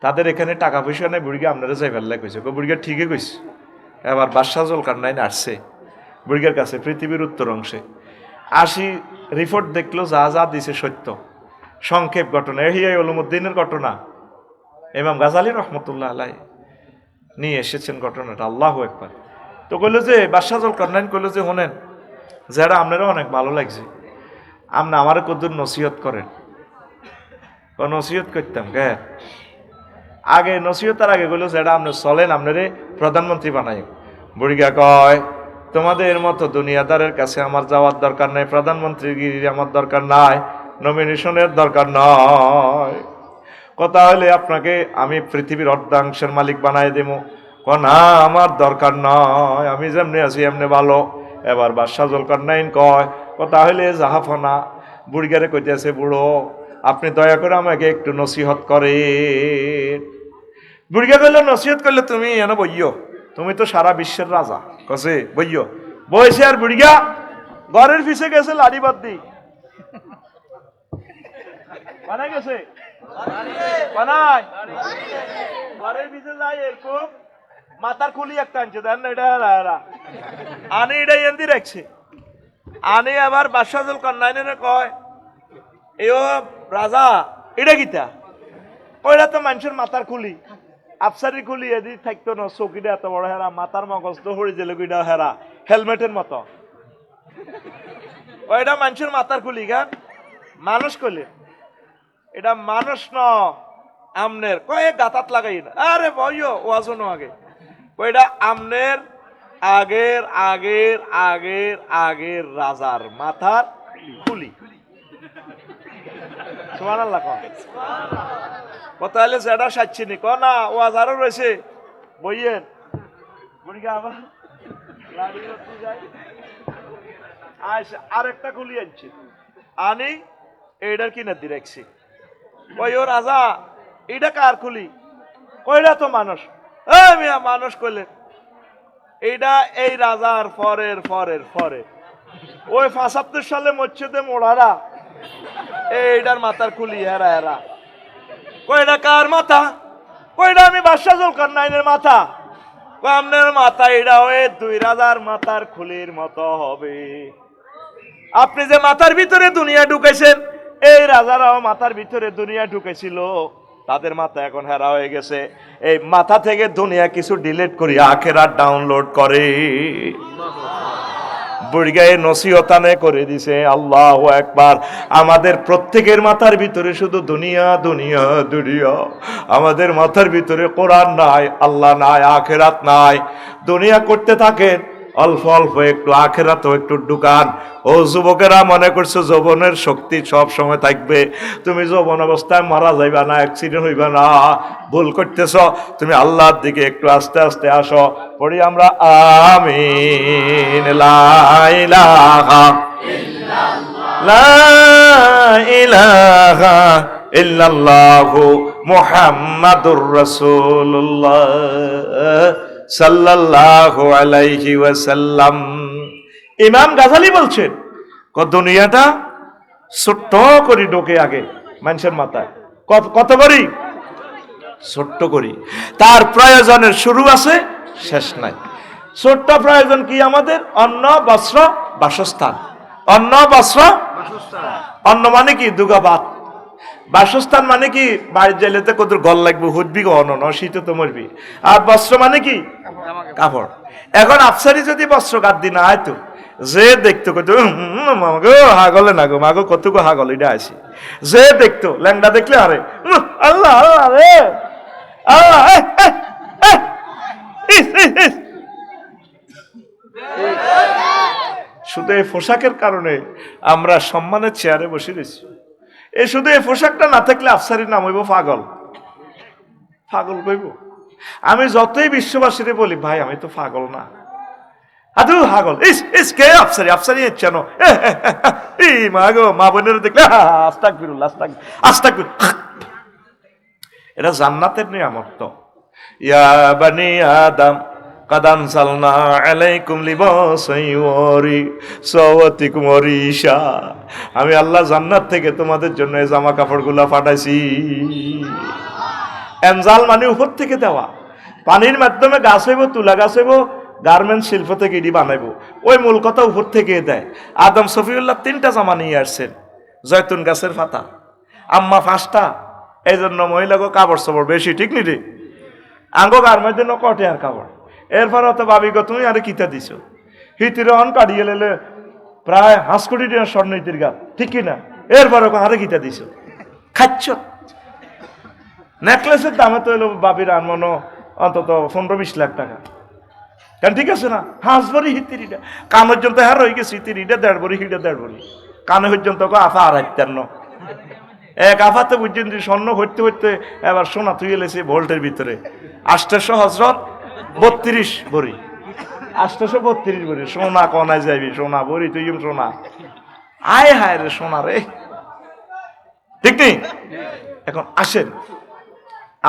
তাদের এখানে টাকা পয়সা নেই, বুড়িকে আপনারা যাই ফেললে কইছে, বুড়িকে ঠিকই কইছে। এবার বাদশাহ জুলকারনাইন আসছে বুড়িগার কাছে পৃথিবীর উত্তর অংশে, আসি রিপোর্ট দেখলো যা যা দিছে সত্য, সংক্ষেপ ঘটনা, ইহিয়া উলুমুদ্দিনের ঘটনা, ইমাম গাজালি রহমতুল্লাহ আলাই নিয়ে এসেছেন ঘটনাটা, আল্লাহু আকবার। তো কইলো যে বাদশাহ জুলকারনাইন কইলো যে শোনেন, যারা আপনারা অনেক ভালো লাগছে, আপনি আমার কদ্দুর নসিহত করেন। নসিহত করতাম কে আগে, নসিহতার আগে কইলো যেটা আপনি চলেন, আপনারে প্রধানমন্ত্রী বানাই। বুড়িগা কয় তোমাদের মতো দুনিয়াদারের কাছে আমার যাওয়ার দরকার নাই, প্রধানমন্ত্রীগিরি আমার দরকার নাই, নমিনেশনের দরকার নয়, কথা হলে আপনাকে আমি পৃথিবীর অর্ধাংশের মালিক বানাই দেবো। না আমার দরকার নয়, আমি যেমনি আছি এমনি ভালো। এবার বাদশাহ জুলকারনাইন কয় কথা হইলে জাহাফনা বুড়িগারে কইতেছে, বুড়ো আপনি দয়া করে আমাকে একটু নসিহত করেন। বুড়িগা কইলো নসিহত করলে তুমি এনে বইও, তুমি তো সারা বিশ্বের রাজা, কছে বইও। বইছে আর বুড়িগা ঘরের পিছে গেছে লাড়ি বাদ দি বানাই গেছে, বানাই ঘরের পিছে যাই এরকম মাথার খুলি একটা আনছে, দেন না এটা আনি এটা এন্দি রাখছে, আনি আবার বাদশাহ জুলকারনাইনের কয় এ রাজা এটা কিতা, ওইটা তো মানুষের মাথার খুলি, আফসারি খুলি এদি থাকতো না, চকিটা এত বড় হেরা, মাথার মগজ তো হরি জেলগুইটা হেরা, হেলমেটের মতো। ওইটা মানুষের মাথার খুলি গা, মানুষ কইলে এটা মানুষ ন আমনের কয়েক গাতাত লাগাই না, আরে বইও ওয়াজনও আগে ওইটা আমনের আগের আগের আগের আগের রাজার মাথার খুলি। সুবহানাল্লাহ কও। কথা হলে যেটা সাচ্ছিনি ক না ওয়াজ আরো রয়েছে বইয়ের বুড়িকে আবার লাড়ি করতে যাই আরেকটা খুলি আনছি আনি এইটার কিনে দিয়ে রাখছি। ওই ও রাজা এইটা কার খুলি? কইরা তো মানুষ। মিয়া মানুষ কইলে এইটা এই রাজার ফরের ফরের ফরে ওই ৭৫ সালে মসজিদে মোড়ারা এইটার মাথার খুলি হেরা হেরা। কইটা কার মাথা? কইটা আমি বাদশাহ জুলকারনাইনের মাথা। আপনার মাথা এটা হয়ে ২ রাজার মাথার খুলির মতো হবে। আপনি যে মাথার ভিতরে দুনিয়া ঢুকাইছেন, এই রাজারাও মাথার ভিতরে দুনিয়া ঢুকেছিল, তাদের মাথা এখন হেরা হয়ে গেছে। এই মাথা থেকে দুনিয়া কিছু ডিলিট করি আখেরাত ডাউনলোড করে বুড়িগায়ে নসিহতানে করে দিছে। আল্লাহু আকবার। আমাদের প্রত্যেকের মাথার ভিতরে শুধু দুনিয়া দুনিয়া দুনিয়া, আমাদের মাথার ভিতরে কোরআন নাই, আল্লাহ নাই, আখেরাত নাই। দুনিয়া করতে থাকেন অল্প অল্প একটু আখেরাতও একটু ঢুকান। ও যুবকেরা মনে করছো যৌবনের শক্তি সব সময় থাকবে, তুমি যৌবন অবস্থায় মারা যাইবা না, অ্যাক্সিডেন্ট হইবা না, ভুল করতেছ। তুমি আল্লাহর দিকে একটু আস্তে আস্তে আসো। পড়ি আমরা আমিন। লা ইলাহা লা ইলাহা ইল্লাল্লাহু মুহাম্মাদুর রাসূলুল্লাহ সাল্লাল্লাহু আলাইহি ওয়াসাল্লাম। ইমাম গাজালি বলছেন দুনিয়াটা ছোট্ট করি ঢোকে আগে মানুষের মাথায়, কত করি ছোট্ট করি, তার প্রয়োজনের শুরু আছে শেষ নাই। ছোট্ট প্রয়োজন কি আমাদের? অন্ন বস্ত্র বাসস্থান। অন্ন বস্ত্র অন্ন মানে কি? দুগা ভাত। বাসস্থান মানে কি? বাড়ির জাইলেতে কত গল লাগবে, হুদবি অনন শীতে তো মরবি। আর বস্ত্র মানে কি? কাপড়। এখন আফসারি যদি বস্ত্র গাদ দিন আয়তো যে দেখতো কত মাগো হাগলে না গো মাগো কতগো হাগল এটা আছে, যে দেখতো ল্যাংডা দেখলে আরে আল্লাহ আল্লাহ রে আল্লাহ। শুধু এই পোশাকের কারণে আমরা সম্মানের চেয়ারে বসে রয়েছি। এই শুধু এই পোশাকটা না থাকলে আফসারির নাম হইব পাগল। পাগল কইব। আমি যতই বিশ্ববাসীরে বলি ভাই আমি তো পাগল না, আদু পাগল। ইস ইস কে আফসারি? আফসারি চেন এই মা গো, মা বোনের দেখলে আস্তাগফিরুল্লাহ আস্তাগফিরুল্লাহ। এটা জান্নাতের নিয়ামত। তো ইয়া বানি আদম কাদ আনসালনা আলাইকুম লিবাসান ইউরি সাওয়াতিকুম ওয়ারিশা। আমি আল্লাহ জান্নাত থেকে তোমাদের জন্য এই জামা কাপড়গুলা পাঠাইছি। এনজাল মানে উপর থেকে দেওয়া, পানির মাধ্যমে গাছ হইব, তুলা গাছ হইব, গার্মেন্টস শিল্প থেকে ইডি বানাইবো, ওই মূল কথা উপর থেকে দেয়। আদম সফিউল্লাহ 3টা জামা নিয়ে আসছেন, জয়তুন গাছের পাতা, আম্মা 5টা। এই জন্য মহিলাকে কাপড় চোপড় বেশি, ঠিক নি রে? আঙ্গো গার্মেন্টের ন কটে আর কাপড়। এরপর তো ভাবি গো তুমি আরে কিতা দিছো, হিতির অন কাটিয়ে লেলে প্রায় 5 কোটি টাকা স্বর্ণ হিতির গা, ঠিক কিনা? এরপর আরে কিতা দিছো, খাচ্ছ। নেকলেসের দামে তো এলো বাবির আনমনো অন্তত 15-20 লাখ টাকা, কেন ঠিক আছে না? 5 ভরি হিতিরিটা কান পর্যন্ত হ্যাঁ রয়ে গেছে, হিতিরিটা 1.5 ভরি, হিটা 1.5 ভরি, কানে পর্যন্ত আফা 2.5 এক আফাতে বুঝছেন যে স্বর্ণ হইতে হইতে এবার সোনা তুই এলেছে ভোল্টের ভিতরে। 800 হজরত 32 ভরি, 832 ভরি সোনা কনায় যাবি, সোনা ভরি তুই সোনা। আয় হায় রে সোনা রে, ঠিক নেই? এখন আসেন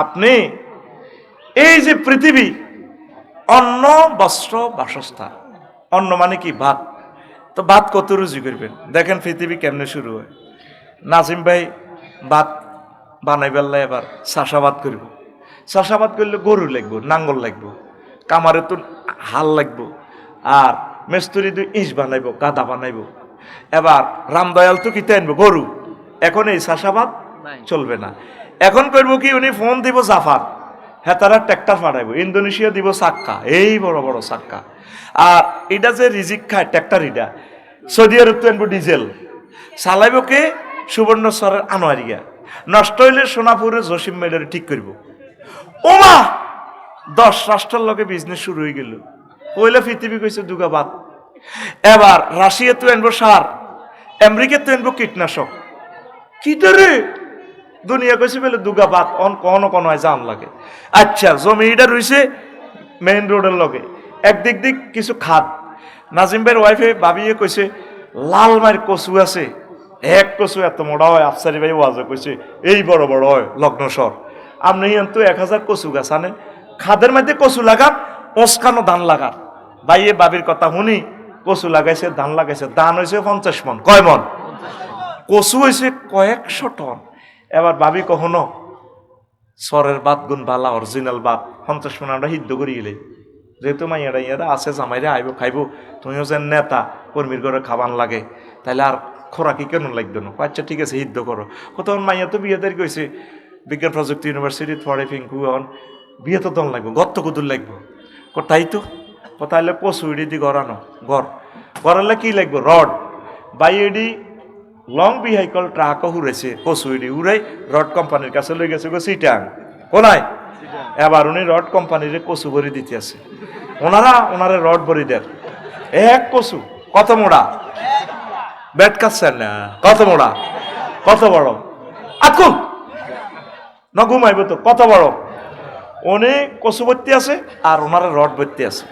আপনি এই যে পৃথিবী, অন্ন বস্ত্র বাসস্থান। অন্ন মানে কি? ভাত। তো ভাত কত রুজি করবেন? দেখেন পৃথিবী কেমনে শুরু হয়। নাজিম ভাই ভাত বানাই বেললে এবার চাষাবাদ করব। চাষাবাদ করলে গরু লাগবো, নাঙ্গল লাগবো, কামারে তো হাল লাগবো, আর মেস্তুরি 2 ইঁচ বানাইবো, গাদা বানাইবো। এবার রামদয়াল তো কিতে আনবো? গরু। এখন এই চাষাবাদ চলবে না। এখন করবো কি, উনি ফোন দিব জাফার, হ্যাঁ তারা ট্র্যাক্টর পাঠাইব, ইন্দোনেশিয়া দিব চাক্কা, এই বড় বড় চাক্কা। আর এটা যে রিজিক খায় ট্র্যাক্টর, এটা সৌদি আরব তো আনবো ডিজেল, চালাইব কে, সুবর্ণচরের আনোয়ারিয়া, নষ্ট হইলে সোনাপুরে জসিম মেডারে ঠিক করব। ওমা 10 রাষ্ট্রের লগে বিজনেস শুরু হয়ে গেল। পয়লা পৃথিবী কইছে দুগাবাদ, এবার রাশিয়া তো আনবো সার, আমেরিকা তো আনবো কীটনাশক। কি রে দুনিয়া কইছে বলে দুগাবাদ, অন কোন জান লাগে। আচ্ছা জমিটা রইছে মেইন রোডের লগে, একদিক দিক কিছু খাদ। নাজিম ভাইয়ের ওয়াইফে ভাবিয়ে কইছে লাল মায়ের কচু আছে, এক কচু এত মোটা হয়, আফসারি ভাই ওয়াজে কইছে এই বড় বড় হয় লগ্নস্বর। আপনি তো 1000 কচু গাছ আনেন, খাদের মধ্যে কচু লাগান, ওসকানো ধান লাগান। ভাইয়ে বাবির কথা শুনি কচু লাগাইছে, ধান লাগাইছে, ধান হয়েছে 50 মন, কয় মন? কচু হয়েছে কয়েকশো টন। এবার ভাবি কখনো সরের বাদ গুণ বালা অরিজিনাল বাদ 50 মন আমরা সিদ্ধ করি গেলে, যেহেতু মাইয়ারা ইয়ারা আছে জামাইরে আইব খাইব, তুমিও যে নেতা কর্মীর ঘরে খাবান লাগে, তাহলে আর খোরাকি কেন লাগবে না? আচ্ছা ঠিক আছে সিদ্ধ করো। তখন মাইয়া তো বিয়ে দেরি কইছে বিজ্ঞান প্রযুক্তি ইউনিভার্সিটি পড়ে ফিঙ্কু, বিয়ে তো দন লাগবে, গত্ত কুদুর লাগবে। তাই তো তাহলে কচুড়ি দি গড়ানো, গড়ালে কি লাগবে? রড। বাইডি লং বিহাইকল ট্রাকও উড়েছে, কচুড়ি উড়াই রড কোম্পানির কাছে লই গেছে গো সিটাং কোনায়। এবার উনি রড কোম্পানির কচু ভরি দিতে আছে, ওনারা রড ভরি দেন। এক কচু কত মোড়া, ব্যাট কাটছেন না, কত মোড়া, কত বড়, আকুল না ঘুমাইব তো, কত বড়। উনি কচু ভর্তি আছে আর ওনারা রড ভর্তি আছে।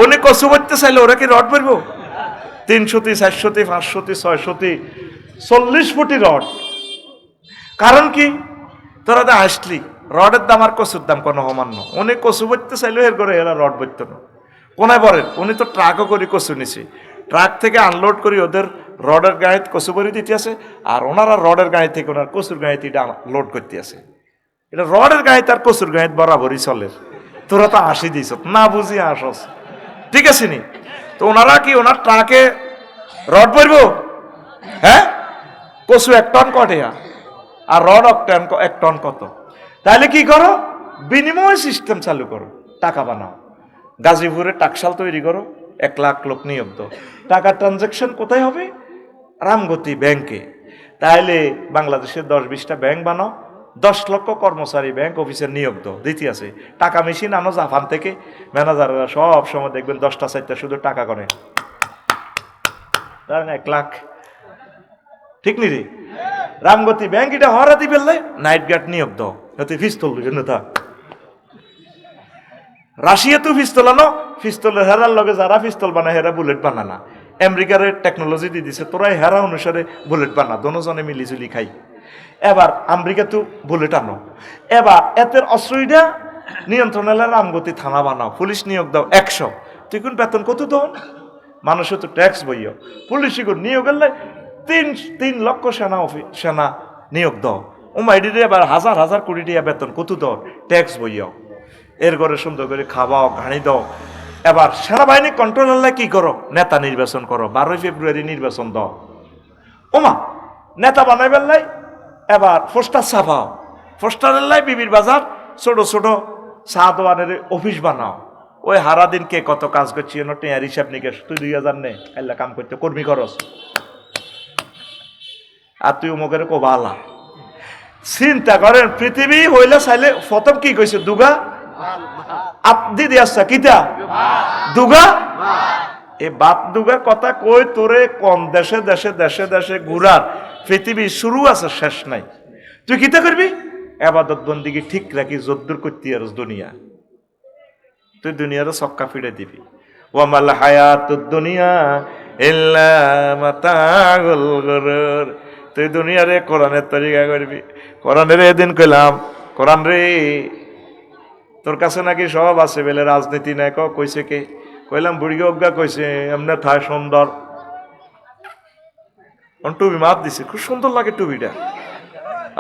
উনি কচু ভর্তি চাইলে ওরা কি রড ভরবো? 300, 400, 500, 600, 40 ফুটি রড। কারণ কি, তোরা তো আসলি রডের দাম আর কচুর দাম কোনো সমান্য। উনি কচু ভরতে চাইলে এর করে এরা রড ভরত না। কোনায় বলেন, উনি তো ট্রাকও করে কচু নিছে, ট্রাক থেকে আনলোড করি ওদের রডের গাড়িতে কচু ভরি দিতে আছে, আর ওনারা রডের গাড়ি থেকে ওনার কচুর গাড়িতে এটা লোড করতে আছে। এটা রডের গাড়িতে আর কচুর গাড়িতে বরাবরই চলে। তোরা তো হাসি দিস না, বুঝি হাসস, ঠিক আছে নি? তো ওনারা কি ওনার ট্রাকে রড ভরবো? হ্যাঁ, কচু 1 টন কটে, আর রড 1 টন কত? তাহলে কি করো, বিনিময় সিস্টেম চালু করো, টাকা বানাও। গাজীপুরে টাকশাল তৈরি করো, 1 লাখ লোক নিয়োগ দাও। টাকা ট্রানজাকশন কোথায় হবে? রামগতি ব্যাংকে। তাহলে বাংলাদেশের 10-20টা ব্যাংক বানাও, 10 লক্ষ কর্মচারী ব্যাংক অফিসের নিয়োগ দাও। দিতে আছে টাকা মেশিন আনো জাপান থেকে, ম্যানেজাররা সব সময় দেখবেন 10টা 4টা শুধু টাকা গণে, 1 লাখ, ঠিক নি রে? রামগতি ব্যাংক এটা হরাতি ফেললে নাইট গার্ড নিয়োগ দাও, এতে পিস্তল নেতা। রাশিয়া তো পিস্তল আনো, পিস্তলের হেরার লগে যারা পিস্তল বানায় হেরা বুলেট বানানা। আমেরিকার টেকনোলজি দিয়ে দিছে, তোরাই হেরা অনুসারে বুলেট বানা, দোনোজনে মিলিজুলি খাই। এবার আমেরিকা তো বুলেট আনো, এবার এতের অস্ত্রটা নিয়ন্ত্রণে রামগতি থানা বানাও, পুলিশ নিয়োগ দাও 100। তুই কোন বেতন কত দাও? মানুষের তো ট্যাক্স বইও, পুলিশ নিয়োগ এলে 3 লক্ষ সেনা নিয়োগ দাও। মাইডিরে এবার হাজার হাজার কোটি টাকা বেতন কত দাও? ট্যাক্স বইও। এর ঘরে সুন্দর করে খাওয়াও, ঘানি দাও। এবার সেনাবাহিনী কন্ট্রোলাররা কি করো? নেতা নির্বাচন করো, 12 ফেব্রুয়ারি নির্বাচন দাও। ওমা নেতা বানাই বেললাই, এবার পোস্টার ছাপাও, পোস্টারের লাই বিবির বাজার ছোট ছোট চা দোয়ানের অফিস বানাও। ওই হারা দিন কে কত কাজ করছি টেয়ার হিসাব নিকেশ, তুই 2000 নে কাল্লা কাম করতে কর্মী খরচ, আর তুই অমুকের কোবালা। চিন্তা করেন, পৃথিবী হইলে চাইলে প্রথম কি কইছে? দুগা আপনি দিয়ে আসছা কিতা দুগা। এই বাপ দুগার কথা কই তোরে কোন দেশে দেশে দেশে দেশে ঘুরার পৃথিবী শুরু আছে, শেষ নাই। তুই কিতা করবি? আবাদত বন্দিগি ঠিক রাখি, যদ্দুর করতে আর দুনিয়া, তুই দুনিয়ার ছক্কা ফিরে দিবি। ওয়ামাল হায়াতুদ দুনিয়া ইল্লা মাতাউল গুরুর। তুই দুনিয়ারে কোরআনের তরিকা করবি। কোরআনের এদিন কইলাম, কোরআন রে তোর কাছে নাকি সব আছে বেলে, রাজনীতি নাই। কইছে কে? কইলাম বুড়িকে অজ্ঞা কইছে, এমনি থায় সুন্দর টুপি মাপ দিছে, খুব সুন্দর লাগে টুপিটা।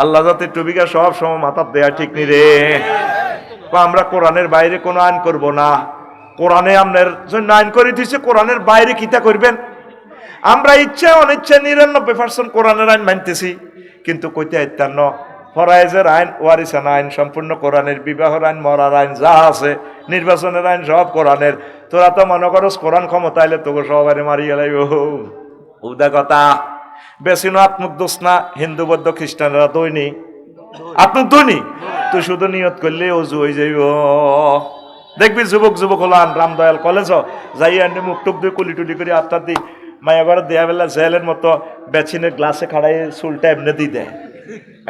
আল্লাহ যাতে টুপিকা সব সময় মাথার দেয়া, ঠিক নি রে? আমরা কোরআনের বাইরে কোনো আইন করব না। কোরআনে আপনার জন্য আইন করে দিচ্ছে, কোরআনের বাইরে কিতা করবেন? আমরা ইচ্ছা অনিচ্ছা 99% কোরআনের আইন মানতেছি, কিন্তু কইতে আইতাম ফরায়েজের আইন, ওয়ারিসান আইন, সম্পূর্ণ কোরআনের, বিবাহের আইন, মরার আইন, যা আছে, নির্বাচনের আইন, সব কোরআনের। তোরা তো মনে করস কোরআন ক্ষমতা এলে তোকে সবাই মারি গেলাই। উদা কথা বেশিনো আত্মুক দোষ না, হিন্দু বৌদ্ধ খ্রিস্টানরা দৈনি আত্মুক দৈনি। তুই শুধু নিয়ত করলে অজু হয়ে যাইব। দেখবি যুবক যুবক হলান রামদয়াল কলেজ যাই আনি মুখ টুক দিয়ে কুলি টুলি করে আত্মার দি মায়া ঘরে দেয়া বেলা জেলের মতো বেচিনের গ্লাসে খাড়াই চুলটা এমনি দিয়ে দেয়,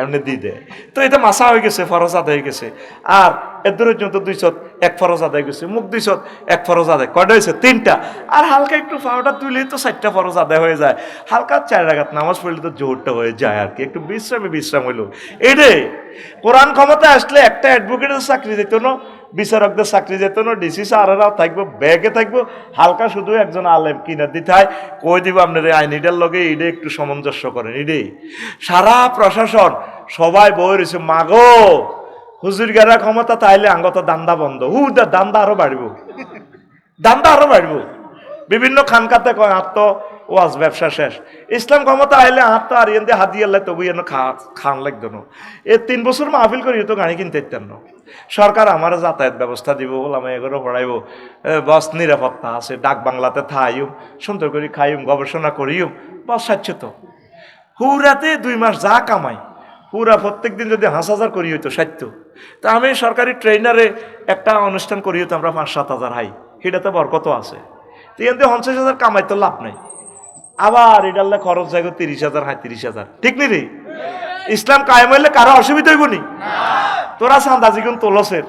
এমনি দিয়ে দেয়। তো এটা মাসা হয়ে গেছে, ফরজ আদায় হয়ে গেছে। আর এর দূরের জন্য 200 এক ফরজ আদায় গেছে, মুখ 200 এক ফরজ আদায়, কয়টা হয়েছে? 3টা। আর হালকা একটু পাউডার তুলেই তো 4টা ফরজ আদায় হয়ে যায়। হালকা 4 রাকাত নামাজ পড়লে তো জোরটা হয়ে যায় আর কি, একটু বিশ্রাম হইলো। এরে কোরআন ক্ষমতা আসলে একটা অ্যাডভোকেটের চাকরি যেত না, বিচারকদের চাকরি যেত না, ডিসি স্যারেরাও থাকবো, ব্যাগে থাকবো, হালকা শুধু একজন আলেম কিনা দিতে হয়, কই দিব আপনার আইনিটার লগে ইডে একটু সামঞ্জস্য করেন। ইডে সারা প্রশাসন সবাই বই রয়েছে, মাগো হুজুর গেরা ক্ষমতা তাইলে আঙ্গত দান্দা বন্ধ। দান্দা আরো বাড়ব, দান্দা আরো বাড়ব। বিভিন্ন খানকাতে কয় আত্ম ওয়াজ ব্যবসা শেষ। ইসলাম ক্ষমতা আইলে আত্ম আর ইয়ে হাত দিয়ে তবু এনে খান লাগতো না। 3 বছর মাহফিল করি তো গাড়ি কিনতে ইতেন না। সরকার আমার যাতায়াত ব্যবস্থা দিব, বললাম এগুলো পড়াইব, বস নিরাপত্তা আছে, ডাক বাংলাতে থাইম, সুন্দর করে খাইম, গবেষণা করিম, বস সাচ্ছ তো। হুরাতে 2 মাস যা কামাই, পুরা প্রত্যেক দিন যদি 5,000 করি হইতো 60। তা আমি সরকারি ট্রেনারে একটা অনুষ্ঠান করি হইতো আমরা 5-7 হাজার হাই, সেটাতে বরকত আছে। তো এতে 50,000 কামাই তো লাভ নাই। আবার এটার খরচ যাইব 30,000, 35,000, ঠিক নি রে? ইসলাম কায়েম হইলে কারো অসুবিধা হইব নি? তোরা চাঁদা জিগুন তোলসের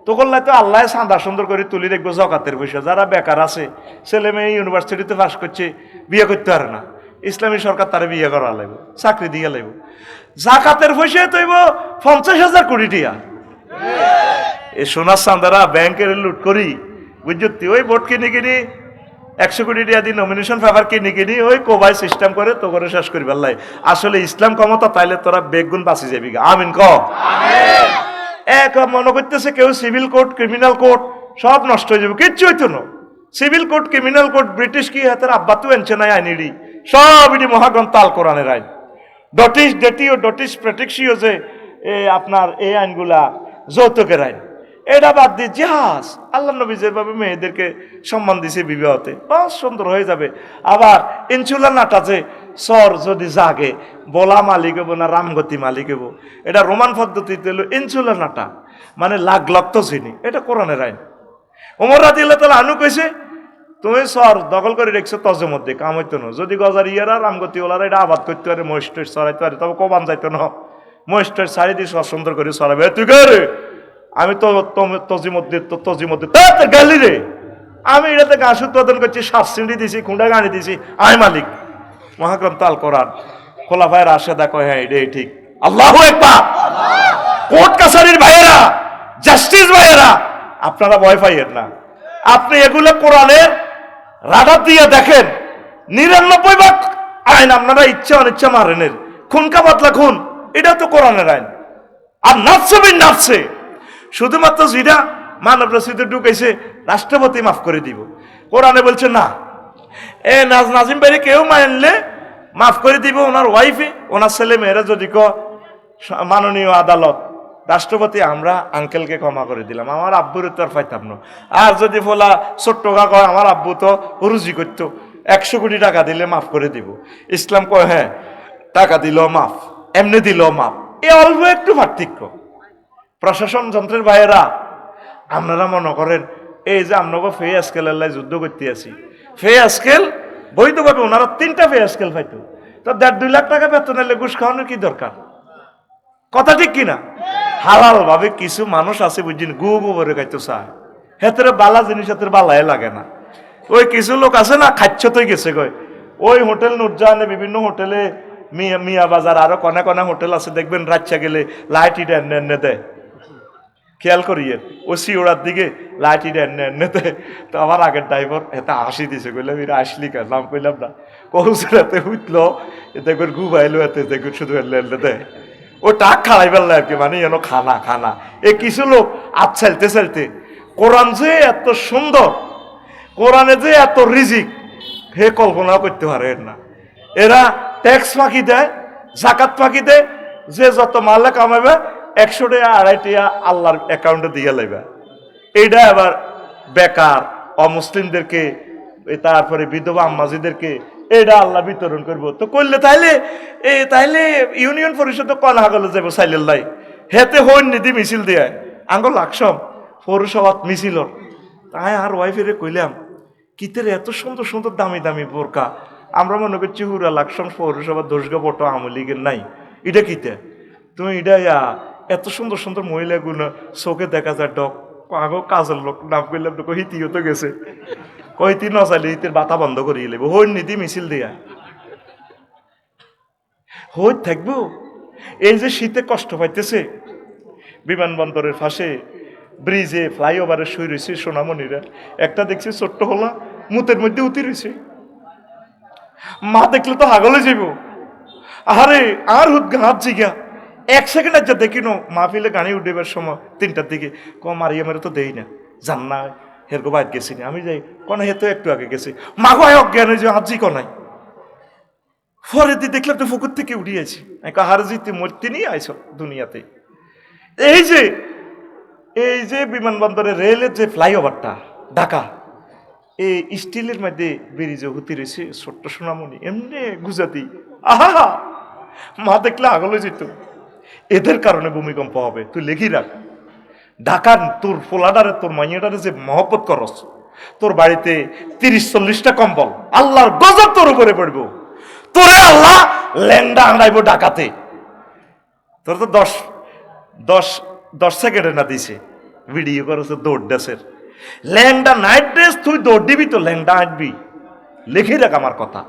তো করলে তো আল্লাহ চাঁদা সুন্দর করে তুলি দেখবো জকাতের পয়সা। যারা বেকার আছে, ছেলে মেয়ে ইউনিভার্সিটিতে পাস করছে, বিয়ে করতে পারে না, ইসলামী সরকার তারা বিয়ে করা লাগবে, চাকরি দিয়ে লাগবে। জাকাতের পয়সা তৈব 50,000 কোটি টিয়া। এই সোনার চাঁদারা ব্যাংকের লুট করি বুঝছি, ওই ভোট কিনে 100 কোটি টাকা দিয়ে নমিনেশন পেপার কিনে ওই কোবাই সিস্টেম করে তো করে শেষ করি পারলাই। আসলে ইসলাম ক্ষমতা তাইলে তোরা বেগুন বাঁচি যাবি। আমিন ক। এক মনে করতেছে কেউ সিভিল কোর্ট, ক্রিমিনাল কোর্ট সব নষ্ট হয়ে যাবে, কিচ্ছু হইতো না। Civil court, criminal court British কি হাতের আব্বা তো এনছে নাই আইনিডি, সব এটি মহাগ্রন্থ আল কোরআনের আইন। ডটিস ডেটি ও ডটিস প্রেটিক্সিও যে আপনার এই আইনগুলা যৌতুকের আইন, এটা বাদ দিয়ে জাহাজ আল্লাহ নবী যেভাবে মেয়েদেরকে সম্মান দিছে বিবাহতে, বাস সুন্দর হয়ে যাবে। আবার ইনসুলার নাটা যে সর যদি জাগে বলা মালিক হবো না রামগতি মালিক হবো, এটা রোমান পদ্ধতিতে হলো ইনসুলার নাটা, মানে লাগ লক্ত চিনি, এটা কোরআনের আইন। ওমর রাদিয়াল্লাহু তাআলা আনহু কইছে তুমি সর দখল করে রেখছো তজে মধ্যে কাম হইতো না, যদি গজার ইয়ারা রামগতি ওলারা এটা আবাদ করতে পারে, মহিষ্ঠ সরাইতে পারে, তবে কবান যাইতো না। মহিষ্ঠ সারি দিয়ে সুন্দর করে সরাবে। তুই রে আমি তো তজিমধ্যে গালি রে, আমি এটাতে ঘাস উৎপাদন করছি, 7 সিঁড়ি দিছি, খুঁড়া গাড়ি দিছি, আমি মালিক। মহাগ্রন্থ আল কোরআন খোলাফায়ে রাশেদা কয় হ্যাঁ এটাই ঠিক। আল্লাহু আকবার। কোর্ট কাছারির ভাইয়েরা, জাস্টিস ভাইয়েরা, আপনারা ভয় পাইয়েন না। আপনি এগুলো কোরআনের রাডার দিয়ে দেখেন, 99 আইন আপনারা ইচ্ছা অনিচ্ছা মারেনের, খুনকা পাতলা খুন, এটা তো কোরআনের আইন। আর নাফসে নাফসে শুধুমাত্র যেটা মানব রসিদে ঢুকেছে রাষ্ট্রপতি মাফ করে দিব, কোরআনে বলছে না। নাজিম ভাই কেউ মানলে মাফ করে দিব, ওনার ওয়াইফে ওনার ছেলে মেয়েরা যদি মাননীয় আদালত রাষ্ট্রপতি আমরা আঙ্কেলকে ক্ষমা করে দিলাম, আমার আব্বুর তো আর পাইতাম না। আর যদি ফোলা ছোট্ট কয় আমার আব্বু তো রুজি করতো, 100 কোটি টাকা দিলে মাফ করে দিব। ইসলাম কয় হ্যাঁ টাকা দিল মাফ, এমনি দিল মাফ, এ অল্প একটু পার্থক্য। প্রশাসন যন্ত্রের ভাইয়েরা, আপনারা মনে করেন এই যে আপনাকে ফে স্কেল যুদ্ধ করতে আছি, ফে স্কেল বৈধভাবে ওনারা 3টা ফে স্কেল পাইতো, তো 1.5-2 লাখ টাকা বেতন এলে ঘুষ খাওয়ানোর কি দরকার? কথা ঠিক কিনা? হালাল ভাবে কিছু মানুষ আছে বুঝছেন, গু করে খাইতে চায়, হেতের বালা জিনিস হাতের বালাই লাগে না। ওই কিছু লোক আছে না খাচ্ছতই গেছে কয়, ওই হোটেল নুরজাহানে বিভিন্ন হোটেলে মিয়া বাজার আরো কনে কনে হোটেল আছে দেখবেন, রাচ্চা গেলে লাইট ইট এনে দেয়, খেয়াল করিয়ে ও সিওড়ার দিকে লাইট ইট এনে দেয়। তো আমার আগের ড্রাইভার এটা হাসি দিছে, কইলাম এরা আসলি কেন, নাম কইলাম না, কৌশলাতে উঠলো দেখবেন ঘু ভাইলো এতে দেখবেন শুধু এনে দেয়, ও টাক খাড়াই ফেললে আর কি, মানে যেন খানা খানা। এ কিছু লোক আজ চালতে কোরআন যে এত সুন্দর, কোরআনে যে এত রিজিক, হে কল্পনাও করতে পারেন না। এরা ট্যাক্স ফাঁকি দেয়, জাকাত ফাঁকি দেয়, যে যত মালে কামাবে 100 টাকা 250 টাকা আল্লাহর অ্যাকাউন্টে দিয়ে লাইবা। এইটা আবার বেকার অমুসলিমদেরকে, তারপরে বিধবা আম্মাজিদেরকে এটা আল্লাহ বিতরণ করবো। তো করলে তাইলে ইউনিয়ন পরিষদ কোন হাগলে যাবো সাইলেল্লাই হেতে হইন নিধি মিছিল দিয়ে আঙ্গল লাকসম পৌরসভাত মিছিল। তাই আর ওয়াইফেরে কইলাম কিতের এত সুন্দর সুন্দর দামি দামি বোরকা, আমরা মনে করছি হুরা লাকসম পৌরসভার দোষগা বটো আমলিগের নাই, এটা কিতে তুমি এটা এত সুন্দর সুন্দর মহিলাগুলো চোখে দেখা যায় ডক আগো কাজের লোক নাম করলাম তো হিতিও তো গেছে কইতি নচাইলে হিতের বাতা বন্ধ করিয়ে লেব হইন নিধি মিছিল দিয়া হই থাকবো। এই যে শীতে কষ্ট পাইতেছে বিমানবন্দরের পাশে ব্রিজে ফ্লাইওভারে শুয়ে রয়েছে সোনামণিরা, একটা দেখছি ছোট্ট হলা মুতের মধ্যে উতি রয়েছে, মা দেখলে তো হাগলে যাইব। আরে আর হুদগা হাত জিগা 1 সেকেন্ড যা দেখিনো মাহফিলে গাড়ি উঠেবার সময় 3টার দিকে মারিয়ামের তো দেই না জান না হেরগো বাইর গেছি না, আমি যাই কনা হে তো একটু আগে গেছি মাগো অজ্ঞান যে হাত জি কনাই পরে দিয়ে দেখলাম তো পুকুর থেকে উঠিয়েছি হার জিতে মরতে নিয়ে আইস দুনিয়াতে। এই যে বিমানবন্দরের রেলের যে ফ্লাইওভারটা ঢাকা এই স্টিলের মধ্যে ব্রিজে হুতি রয়েছে ছোট্ট সোনামণি এমনি গুজাতি, আহা মা দেখলে আগলে যেত। এদের কারণে ভূমিকম্প হবে, তুই লেখি রাখ। ঢাকার তোর ফোলাডারে তোর মাইয়াডারে যে মহব্বত করস, তোর বাড়িতে 30-40টা কম্বল, আল্লাহর গজব তোর উপরে পড়বো, তোরে আল্লাহ ল্যাংডা আনাইব ঢাকাতে। তোর তো 10 সেকেন্ডে না দিছে ভিডিও করেছে দৌড় ড্রেসের ল্যাংডা নাইট ড্রেস, তুই দৌড় দিবি তো ল্যাংডা আঁটবি। লিখে রাখ আমার কথা,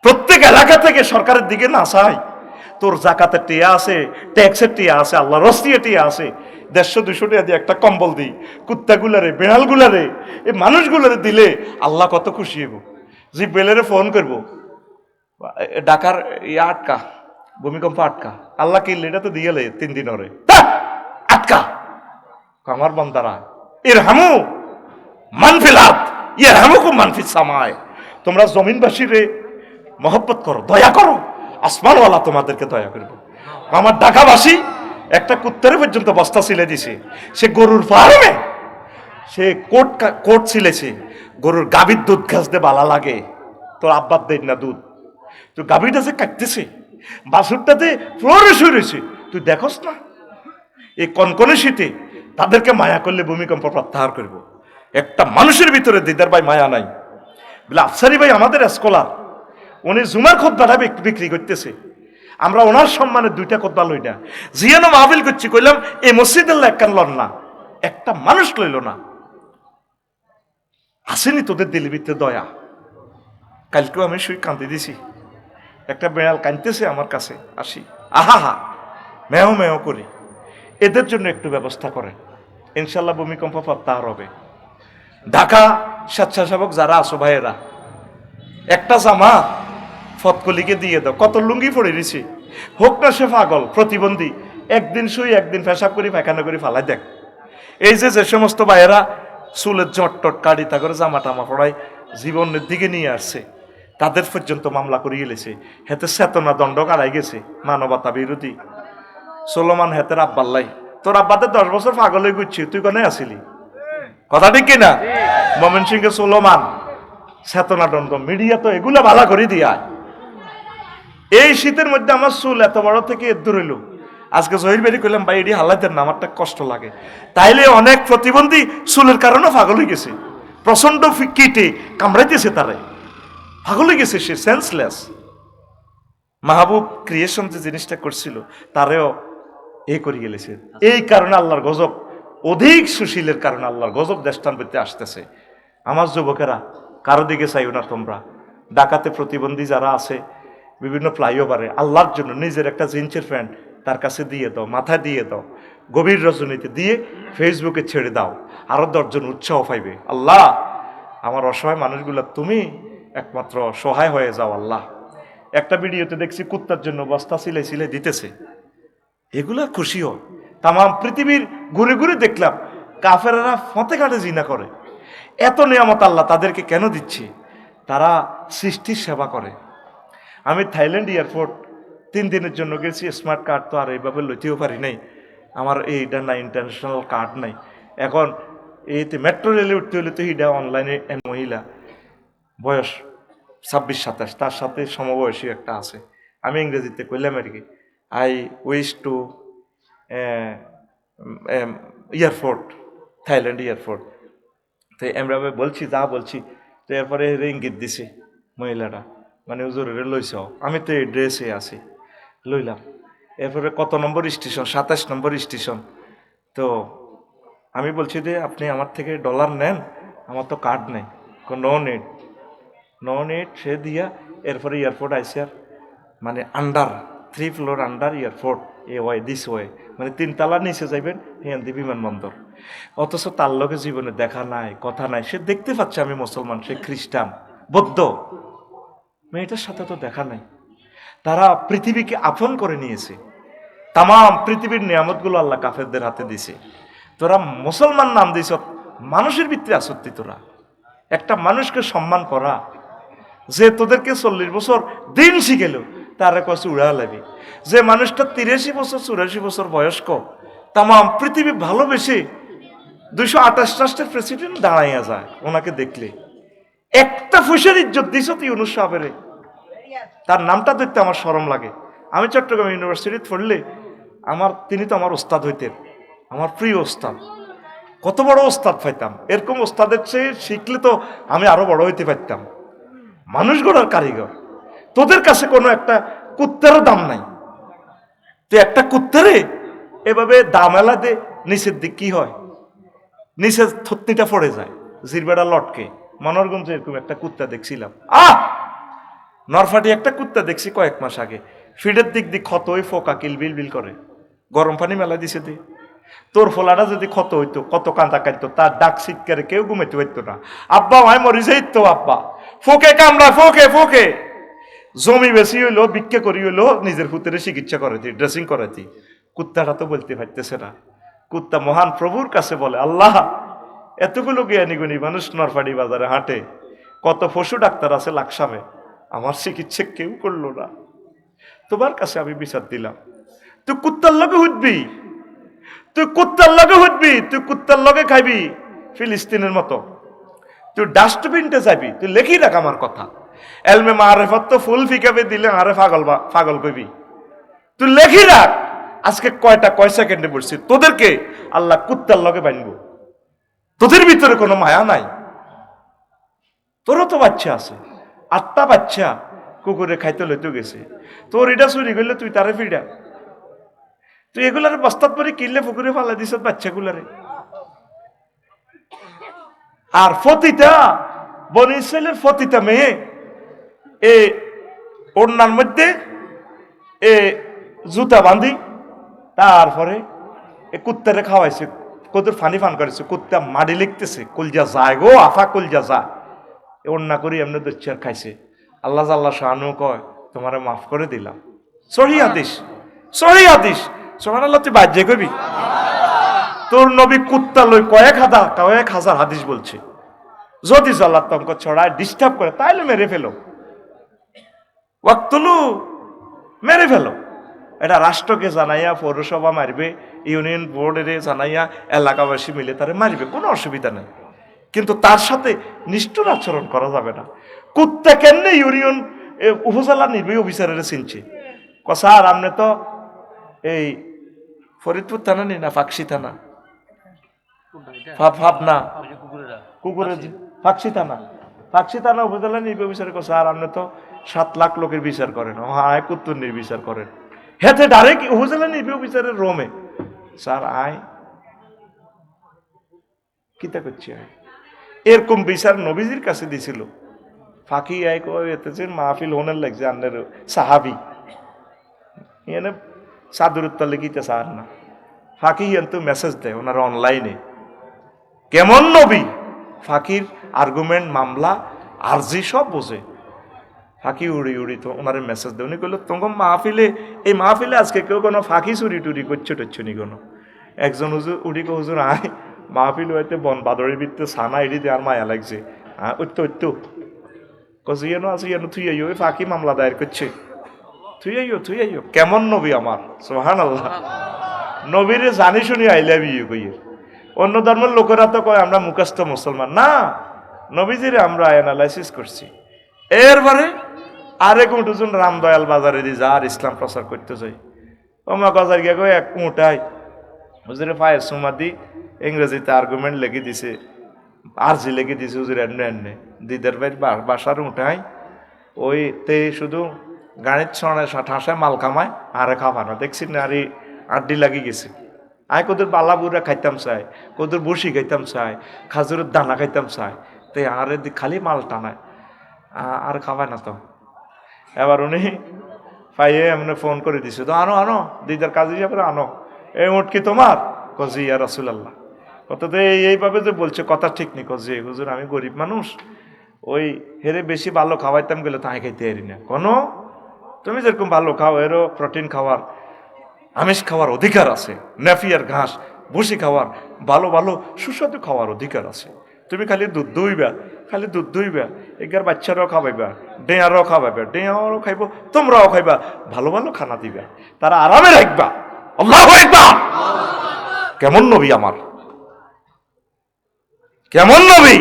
প্রত্যেক এলাকা থেকে সরকারের দিকে না চাই তোর জাকাতের টিয়া আছে, ট্যাক্সের টিয়া আছে, আল্লাহ রস্তিয়া টিয়া আছে, 150-200 টাকা দিয়ে একটা কম্বল দিই কুত্তাগুলারে বেড়ালগুলারে এই মানুষগুলারে দিলে আল্লাহ কত খুশি হইব। যে বেলেরে ফোন করবো ঢাকার আটকা ভূমিকম্প আটকা, আল্লাহ কি এটা তো দিয়ে 3 দিন ওরে আটকা আমার বন্দারা এর হামু মানফিলাত ইয়ে হামুকুম মানফিস সামায়, তোমরা জমিনবাসীরে মহব্বত করো, দয়া করো, আসমানওয়ালা তোমাদেরকে দয়া করবো। আমার ঢাকাবাসী একটা কুত্তারে পর্যন্ত বস্তা ছিলে দিছে, সে গরুর ফার্মে সে কোট ছিলেছে, গরুর গাভীর দুধ খাসতে বালা লাগে, তোর আব্বার দেন না দুধ, তুই গাভীটা যে কাটতেছে বাছুরটাতে ফ্লোরে শুয়ে রয়েছে, তুই দেখোস না এই কনকনে শীতে তাদেরকে মায়া করলে ভূমিকম্প প্রত্যাহার করব। একটা মানুষের ভিতরে দিদার ভাই মায়া নাই বলে আফসারি ভাই আমাদের স্কলার, উনি জুমার খোদ্দাটা বিক্রি করতেছে, আমরা ওনার সম্মানে 2টা খোদ্দা লই না, জিয়ানো মাহফিল করছি কইলাম এই মসজিদের একখান লন না, একটা মানুষ লইল না। আসেনি তোদের দিলের ভিতরে দয়া? কালকেও আমি শুই কাঁদি দিছি, একটা বেড়াল কাঁদতেছে আমার কাছে, আসি আহা মেও মেও করি, এদের জন্য একটু ব্যবস্থা করেন, ইনশাল্লাহ ভূমিকম্প প্রত্যাহার হবে। ঢাকা স্বেচ্ছাসেবক যারা আছো ভাইয়েরা, একটা জামা ফতকলিকে দিয়ে দাও, কত লুঙ্গি পড়ে দিছি, হোক না সে পাগল প্রতিবন্ধী, একদিন শুই একদিন পেশাব করি পায়খানা করি ফালাই দেখ। এই যে সমস্ত ভাইয়েরা চুলের জটটট কাটি তা করে জামা টামা পড়ায় জীবনের দিকে নিয়ে আসছে, তাদের পর্যন্ত মামলা করিয়ে গেছে, হেতে চেতনা দণ্ড কারাই গেছে, মানবতা বিরোধী। সোলোমান হেতের আব্বাল্লাই, তোর আব্বাদের 10 বছর পাগল হয়ে ঘুরছি, তুই কোনে আসিলি? কথা ঠিক কিনা? ময়মন সিংহে সোলোমান চেতনা দণ্ড, মিডিয়া তো এগুলা ভালা করে দিয়া। এই শীতের মধ্যে আমার চুল এত বড় থেকে দূর হইল, আজকে জহির বেরি করলাম ভাই এটি হালাইতেন না, আমারটা কষ্ট লাগে। তাইলে অনেক প্রতিবন্ধী চুলের কারণে পাগল হয়ে গেছে, প্রচন্ড কিটে কামড়াইতেছে, তারে পাগল হয়ে গেছে, সে সেন্সলেস। মাহবুব ক্রিয়েশন যে জিনিসটা করছিল তারেও করে গেলেছে। এই কারণে আল্লাহর গজব, অধিক সুশীলের কারণে আল্লাহর গজব দেশটান পেতে আসতেছে। আমার যুবকেরা কারো দিকে চাইও না তোমরা, ডাকাতে প্রতিবন্ধী যারা আছে বিভিন্ন ফ্লাইওভারে আল্লাহর জন্য নিজের একটা জিন্সের প্যান্ট তার কাছে দিয়ে দাও, মাথায় দিয়ে দাও, গভীর রজনীতে দিয়ে ফেসবুকে ছেড়ে দাও, আরো 10 জন উৎসাহ পাইবে। আল্লাহ আমার অসহায় মানুষগুলা তুমি একমাত্র সহায় হয়ে যাও আল্লাহ। একটা ভিডিওতে দেখছি কুত্তার জন্য বস্তা সিলে দিতেছে, এগুলা খুশিও। তাম পৃথিবীর ঘুরে ঘুরে দেখলাম কাফেররা ফতে ঘাটে জিনা করে, এত নিয়ামত আল্লাহ তাদেরকে কেন দিচ্ছে? তারা সৃষ্টির সেবা করে। আমি থাইল্যান্ড এয়ারপোর্ট 3 দিনের জন্য গেছি, স্মার্ট কার্ড তো আর এইভাবে লইতেও পারি নাই, আমার এইটা নাই, ইন্টারন্যাশনাল কার্ড নাই। এখন এইতে মেট্রো রেলে উঠতে হলে তো এইটা অনলাইনে মহিলা বয়স 26-27, তার সাথে সমবয়সী একটা আছে। আমি ইংরেজিতে কইলাম আর কি, I wish to airport, Thailand airport. তো আমরা বলছি, যা বলছি, তো এরপরে ইঙ্গিত দিছে মহিলাটা, মানে হুজুর লইছ, আমি তো এই ড্রেসে আছি, লইলাম। এরপরে কত নম্বর স্টেশন, 27 নম্বর স্টেশন। তো আমি বলছি যে আপনি আমার থেকে ডলার নেন, আমার তো কার্ড নেই। নো নিড, নো নিড, সে দিয়া এরপরে এয়ারপোর্ট আইসি। আর মানে under 3 floor under airport, A why this way, মানে 3 তলার নিচে যাইবেন হেয়ান্দি বিমানবন্দর। অথচ তার লোকে জীবনে দেখা নাই, কথা নাই, সে দেখতে পাচ্ছে আমি মুসলমান, সে খ্রিস্টান, বৌদ্ধ, মেয়েটার সাথে তো দেখা নাই। তারা পৃথিবীকে আপন করে নিয়েছে, তাম পৃথিবীর নিয়ামতগুলো আল্লাহ কাফেরদের হাতে দিছে। তোরা মুসলমান নাম দিছ, মানুষের ভিতরে আসক্তি। তোরা একটা মানুষকে সম্মান করা, যে তোদেরকে 40 বছর দিন শিখেল, তার কাছে উড়া লাগবে। যে মানুষটা 83 বছর 84 বছর বয়স্ক, তাম পৃথিবী ভালোবেসে 228 রাষ্ট্রের প্রেসিডেন্ট দাঁড়াইয়া যায় ওনাকে দেখলে। একটা ফুসের ইজ্জত দিছ তুই ইউনূস সাহেবের, তার নামটা দেখতে আমার শরম লাগে। আমি চট্টগ্রাম ইউনিভার্সিটিতে পড়লে তিনি তো আমার ওস্তাদ হইতেন, আমার প্রিয় ওস্তাদ। কত বড় ওস্তাদ পাইতাম, এরকম ওস্তাদের চেয়ে শিখলে তো আমি আরো বড় হইতে পারতাম। মানুষ গড়ার কারিগর। তোদের কাছে কোনো একটা কুত্তারও দাম নাই। তুই একটা কুত্তারে এভাবে দামেলা দে, নিচের দিক কি হয়, নিচে থত্তিটা পড়ে যায়, জিরবেড়া লটকে। মনোরগঞ্জে এরকম একটা কুত্তা দেখছিলাম, নরফাটি একটা কুত্তা দেখছি কয়েক মাস আগে, ফিডের দিক দিক ক্ষত হয়ে ফোকা কিলবিল বিল করে, গরম পানি মেলা দিছে দি। তোর ফোলাটা যদি ক্ষত হইতো, কত কাঁদা কাঁদতো, তার ডাক চিৎকারে কেউ ঘুমাইতে পারতো না। আব্বা ভাই মরি যাইতো, আব্বা ফোকে কামড়া, ফোকে ফোকে। জমি বেশি হইলো, ভিক্ষা করি হইলো, নিজের পুত্রের চিকিৎসা করাতি, ড্রেসিং করাতি। কুত্তাটা তো বলতে পারতেছে না। কুত্তা মহান প্রভুর কাছে বলে, আল্লাহ, এতগুলো জ্ঞানী গুণী মানুষ নরফাড়ি বাজারে হাঁটে, কত পশু ডাক্তার আছে লাকসামে, আমার চিকিৎসা কেউ করলো না। তোমার কাছে আমি বিচার দিলাম, তুই কুত্তার লগে হুটবি, তুই কুত্তার লগে হুটবি, তুই কুত্তার লগে খাইবি ফিলিস্তিনের মতো, তুই ডাস্টবিনটা যাবি, তুই লেখি রাখ আমার কথা। এলমে মারেফত তো ফুল ফিকাবে দিলে আরে পাগল কইবি, তুই লেখি রাখ। আজকে কয় সেকেন্ডে বলছি, তোদেরকে আল্লাহ কুত্তার লগে বানব। তোদের ভিতরে কোনো মায়া নাই। তোরও তো বাচ্চা আছে, 8টা বাচ্চা কুকুরে খাইতে লইতে গেছে, তোর এটা চুরি করলে তুই তারে ফিরা, তুই এগুলার বস্তাত পরে কিনলে পুকুরে ফালা দিস বাচ্চাগুলারে। আর ফতিতা বনি ইসরাইলের ফতিতা মেয়ে এ ওড়নার মধ্যে এ জুতা বাঁধি, তারপরে এ কুত্তারে খাওয়াইছে, কত ফানি ফান করেছে, কুত্তা মাটি লিখতেছে, কলজা যায় গো আফা, কলজা যায়। ওড়না করি এমনি দচ্ছে আর খাইছে। আল্লাহ আল্লাহ শাহানু কয়, তোমারে মাফ করে দিলাম। সহি হাদিস, সহি হাদিস। সুবহানাল্লাহ, তুই বাজ্যে কবি, তোর নবী কুত্তা লই কয়েক হাজার হাদিস বলছে। যদি আল্লাহ তঙ্ক ছড়ায় ডিস্টার্ব করে, তাইলে মেরে ফেলো, ওয়াক্তুলু, মেরে ফেলো। এটা রাষ্ট্রকে জানাইয়া, পৌরসভা মারবে, ইউনিয়ন বোর্ডে জানাইয়া, এলাকাবাসী মিলে তারে মারবে, কোনো অসুবিধা নেই। কিন্তু তার সাথে নিষ্ঠুর আচরণ করা যাবে না। কুত্তা কেমনে ইউনিয়ন উপজেলা নির্বাহী অফিসারের চিনছে, স্যার আপনি তো এই ফরিদপুর থানা নি না ফাঁকশি থানা, না কুকুরের ফাঁকশি থানা, ফাঁকশি থানা উপজেলা নির্বাহী অফিসার, স্যার আপনি তো 7 লাখ লোকের বিচার করেন, হ্যাঁ কুত্তুর নির্বিচার করেন। হেতে ডাইরেক্ট উপজেলা নির্বাহী অফিসারের রোমে, স্যার আয় কিতা করছি। এরকম বিচার নবীজির কাছে দিছিল। ফাঁকি আয় কইতেছেন মাহফিল হোনের লাগছে, আন্নের সাহাবি এনে চাদর উত্তর লিখিতে চান না, ফাঁকি তো মেসেজ দেয় ওনারা অনলাইনে। কেমন নবী, ফাঁকির আর্গুমেন্ট, মামলা, আরজি সব বোঝে। ফাঁকি উড়ি উড়ি তো ওনারে মেসেজ দেয়। উনি কইল, তোমার মাহফিলে, এই মাহফিলে আজকে কেউ কোনো ফাঁকি চুরি টুরি করছে টচ্ছে নি কোনো। একজন হুজুর উড়ি কো, হুজুর আয় মাহফিল হইতে বন বাদরের ভিতরে সানা এড়ি দেওয়ার মায়া লাগছে। হ্যাঁ ওই তো কজিয়ানো আছে, ইয়ানো তুই ওই ফাঁকি মামলা দায়ের করছে, থুই আইও কেমন নবী আমার, সুবহানাল্লাহ। নবীরে জানি শুনি আই লাভ ইউ কই। অন্য ধর্মের লোকেরা তো কয় আমরা মুখস্থ মুসলমান, না, নবীজিরে আমরা অ্যানালাইসিস করছি। এরপরে আরেক উঠুজন রামদয়াল বাজারে দিয়ে যা আর ইসলাম প্রচার করতে যাই, ওমা গজার গিয়ে কই এক উঠাই হুজুরে পায়ের সুমা দি ইংরেজিতে আর্গুমেন্ট লেগে দিছে, আরজি লেগে দিছে হুজুর এমনি এমনি দিদের ভাই বাসার উঠাই ওই তে শুধু গাড়ির ছড়ে ঠাসায় মাল কামায় আরে খাবানো দেখছি না, আরে আড্ডি লাগি গেছে। আয় কদুর বালা বুড়া খাইতাম চাই, কদুর বসি খাইতাম চাই, খাজুরের দানা খাইতাম চাই, তে আরে খালি মাল টানায় আর খাবায় না তো। এবার উনি পাইয়ে এমনি ফোন করে দিছে, তো আনো আনো দিদার কাজ হিসাবে আনো, এই উঠ কি তোমার? কজি ইয়া রাসূলুল্লাহ। কত তো এইভাবে যে বলছে কথা ঠিক নেই। কজি হুজুর আমি গরিব মানুষ, ওই হেরে বেশি ভালো খাওয়াইতাম গেলে তাই খাইতে পারি না। কোনো তুমি যেরকম ভালো খাও এরও প্রোটিন খাওয়ার আমিষ খাওয়ার অধিকার আছে, নেফিয়ার ঘাস ভুসি খাওয়ার ভালো ভালো সুস্বাদু খাওয়ার অধিকার আছে। তুমি খালি দুধ দুইবা, খালি দুধ দুইবা, এগার বাচ্চারাও খাওয়াইবা, ডেয়ারাও খাওয়াইবা, ডেয়ারাও খাইব, তোমরাও খাইবা, ভালো ভালো খানা দিবা, তারা আরামে রাখবা। আল্লাহু আকবার। কেমন নবী আমার, কেমন নবী!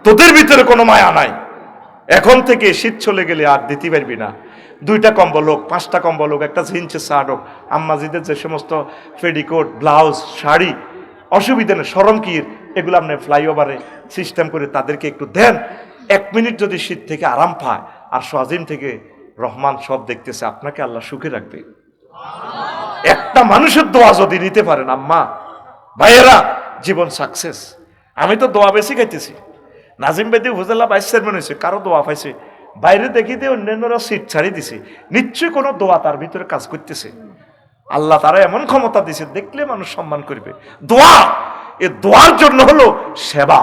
তোদের ভিতরে কোনো মায়া নাই। এখন থেকে শীত চলে গেলে আর দিতে পারবি না। 2টা কম্বল হোক, 5টা কম্বল হোক, একটা জিন্সের শার্ট হোক, আম্মাজিদের যে সমস্ত পেডিকোট ব্লাউজ শাড়ি অসুবিধা নেই, শরম কি এগুলো আপনি ফ্লাইওভারে সিস্টেম করে তাদেরকে একটু দেন। 1 মিনিট যদি শীত থেকে আরাম পায় আর সোয়াজিম থেকে রহমান সব দেখতেছে, আপনাকে আল্লাহ সুখে রাখবে। একটা মানুষের দোয়া যদি নিতে পারেন আম্মা ভাইয়েরা, জীবন সাকসেস। আমি তো দোয়া বেশি খাইতেছি। নাজিম বেদি উপজেলা ভাইস চেয়ারম্যান হয়েছে, কারো দোয়া পাইছে, বাইরে দেখি দিয়ে অন্যান্যরা সিট ছাড়ি দিছে, নিশ্চয়ই কোনো দোয়া তার ভিতরে কাজ করতেছে। আল্লাহ তারা এমন ক্ষমতা দিছে, দেখলে মানুষ সম্মান করবে। দোয়া, এ দোয়ার জন্য হলো সেবা।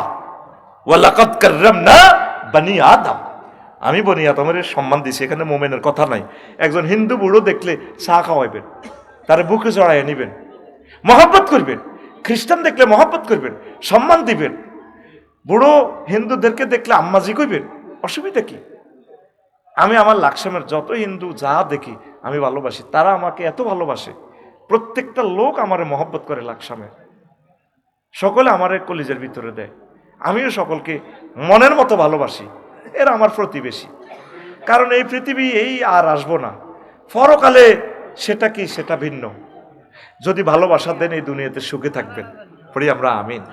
ওয়ালাকাদ কাররামনা বনি আদম, আমি বনি আদমের সম্মান দিছি, এখানে মোমেনের কথা নাই। একজন হিন্দু বুড়ো দেখলে চা খাওয়াইবেন, তার বুকে জড়াইয়া নিবেন, মহব্বত করবেন। খ্রিস্টান দেখলে মহব্বত করবেন, সম্মান দিবেন। বুড়ো হিন্দুদেরকে দেখলে আম্মাজি কইবেন, অসুবিধা কি? আমি আমার লাকসামের যত হিন্দু যা দেখি আমি ভালোবাসি, তারা আমাকে এত ভালোবাসে। প্রত্যেকটা লোক আমারে মহব্বত করে লাকসামে, সকলে আমারে কলিজের ভিতরে দেয়। আমিও সকলকে মনের মতো ভালোবাসি, এরা আমার প্রতিবেশী। কারণ এই পৃথিবী এই আর আসবো না, পরকালে সেটা কি সেটা ভিন্ন। যদি ভালোবাসা দেন এই দুনিয়াতে সুখে থাকবেন, পড়ি আমরা আমিন।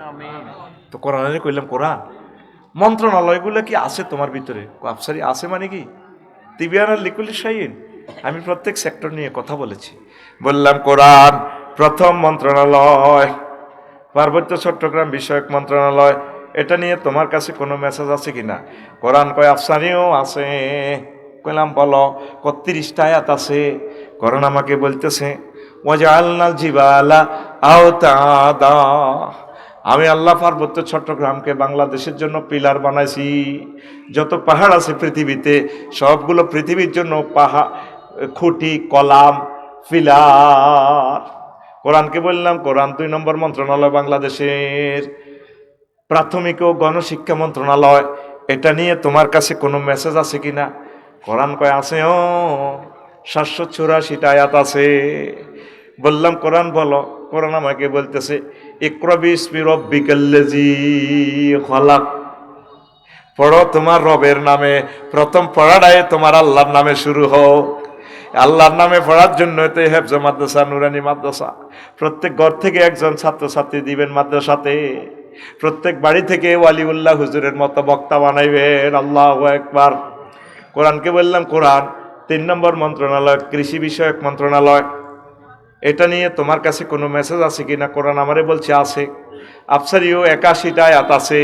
তো কোরআনে কইলাম, কোরআন মন্ত্রণালয়গুলো কি আছে তোমার ভিতরে? আফসারি আছে মানে কি তিবিয়ানার লিকুলি শাইন। আমি প্রত্যেক সেক্টর নিয়ে কথা বলেছি, বললাম কোরআন প্রথম মন্ত্রণালয় পার্বত্য চট্টগ্রাম বিষয়ক মন্ত্রণালয়, এটা নিয়ে তোমার কাছে কোনো মেসেজ আছে কিনা? কোরআন কয় আফসারিও আছে। কইলাম বলো, 31টা আয়াত আছে। কোরআন আমাকে বলতেছে ওয়াজআলনাল জিবালা আওতাদা, আমি আল্লাহ পার্বত্য চট্টগ্রামকে বাংলাদেশের জন্য পিলার বানাইছি। যত পাহাড় আছে পৃথিবীতে সবগুলো পৃথিবীর জন্য পাহাড়, খুঁটি, কলাম, পিলার। কোরআনকে বললাম, কোরআন 2 নম্বর মন্ত্রণালয় বাংলাদেশের, প্রাথমিক ও গণশিক্ষা মন্ত্রণালয়, এটা নিয়ে তোমার কাছে কোনো মেসেজ আছে কিনা? কোরআন কয় আছে, 784টা আয়াত আছে। বললাম কোরআন বলো। কোরআন আমাকে বলতেছে ইকরা বিসমি রাব্বিকাল্লাযী খালাক, পড়ো তোমার রবের নামে। প্রথম পড়াটাই তোমার আল্লাহর নামে শুরু হোক। আল্লাহর নামে পড়ার জন্য তো হেফজ মাদ্রাসা, নুরানি মাদ্রাসা, প্রত্যেক ঘর থেকে একজন ছাত্রছাত্রী দিবেন মাদ্রাসাতে, প্রত্যেক বাড়ি থেকে ওয়ালিউল্লাহ হুজুরের মতো বক্তা বানাইবেন। আল্লাহু আকবার। কোরআনকে বললাম কোরআন 3 নম্বর মন্ত্রণালয় কৃষি বিষয়ক মন্ত্রণালয়, এটা নিয়ে তোমার কাছে কোনো মেসেজ আছে কিনা? কোরআন আমারে বলছে আছে। আফসারিও 81টা আয়াত আছে।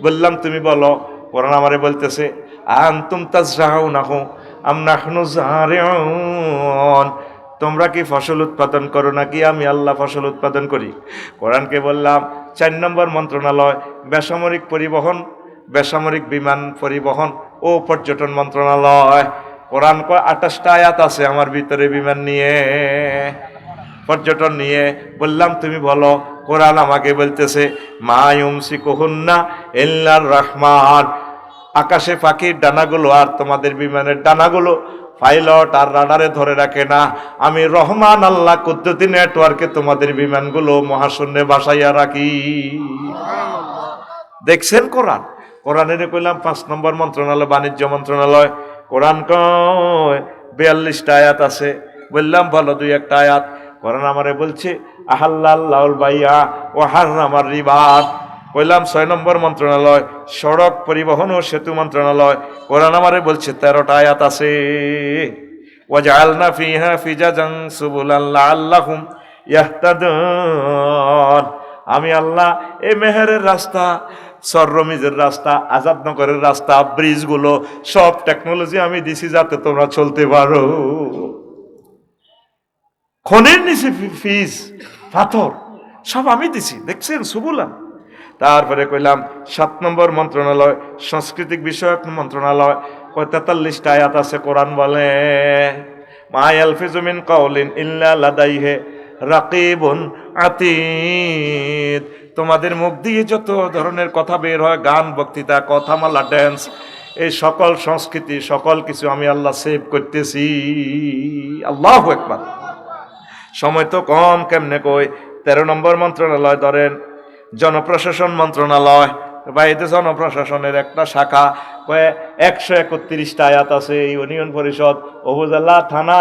বললাম তুমি বলো। কোরআন আমারে বলতেছে আনতুম তাজরাউনাহু আম নাহনু যারিউন, তোমরা কি ফসল উৎপাদন করো নাকি আমি আল্লাহ ফসল উৎপাদন করি? কোরআনকে বললাম 4 নম্বর মন্ত্রণালয় বেসামরিক পরিবহন, বেসামরিক বিমান পরিবহন ও পর্যটন মন্ত্রণালয়। কোরআন 28টা আয়াত আছে আমার ভিতরে বিমান নিয়ে, পর্যটন নিয়ে। বললাম তুমি বলো। কোরআন আমাকে বলতেছে মা ইউমসিকুহুন্না ইল্লার রহমান, আকাশে পাখির ডানাগুলো আর তোমাদের বিমানের ডানাগুলো পাইলট আর রাডারে ধরে রাখে না, আমি রহমান আল্লাহ কুদ্দুতি নেটওয়ার্কে তোমাদের বিমানগুলো মহাশূন্যে বাসাইয়া রাখি। দেখছেন কোরআন? কোরআনের কইলাম ৫ নম্বর মন্ত্রণালয় বাণিজ্য মন্ত্রণালয়। কোরআন কয় ৪২টা আয়াত আছে। বললাম বলো ২-১টা আয়াত। কোরআন আমারে বলছে আহাল্লাল্লাহুল বাইয়া ওয়া হাররামার রিবা। কইলাম ৬ নম্বর মন্ত্রণালয় সড়ক পরিবহন ও সেতু মন্ত্রণালয়। কোরআন আমারে বলছে ১৩টা আয়াত আছে। ওয়াজআলনা ফিহা ফিজাজান সুবুলান লাআল্লাহুম ইয়াহতাদুন। আমি আল্লাহ এই মেহেরের রাস্তা, সররমিজের রাস্তা, আজাদনগরের রাস্তা, ব্রিজগুলো সব টেকনোলজি আমি দিছি যাতে তোমরা চলতে পারো। খনির নিচে ফিজ পাথর সব আমি দিছি, দেখছেন সুবুলান। তারপরে কইলাম ৭ নম্বর মন্ত্রণালয় সাংস্কৃতিক বিষয়ক মন্ত্রণালয়। ৪৩টা আয়াত আছে। কোরআন বলে মা ইয়ালফিজু মিন কাউলিন ইল্লা লাদাইহি রাকিবুন আতীদ। তোমাদের মুখ দিয়ে যত ধরনের কথা বের হয়, গান, বক্তৃতা, কথামালা, ড্যান্স, এই সকল সংস্কৃতি, সকল কিছু আমি আল্লাহ সেভ করতেছি। আল্লাহু আকবার। সময় তো কম, কেমনে কই। ১৩ নম্বর মন্ত্রণালয় ধরেন জনপ্রশাসন মন্ত্রণালয়, বা এই যে জনপ্রশাসনের একটা শাখা, ১৩১টা আয়াত আছে। ইউনিয়ন পরিষদ, উপজেলা, থানা,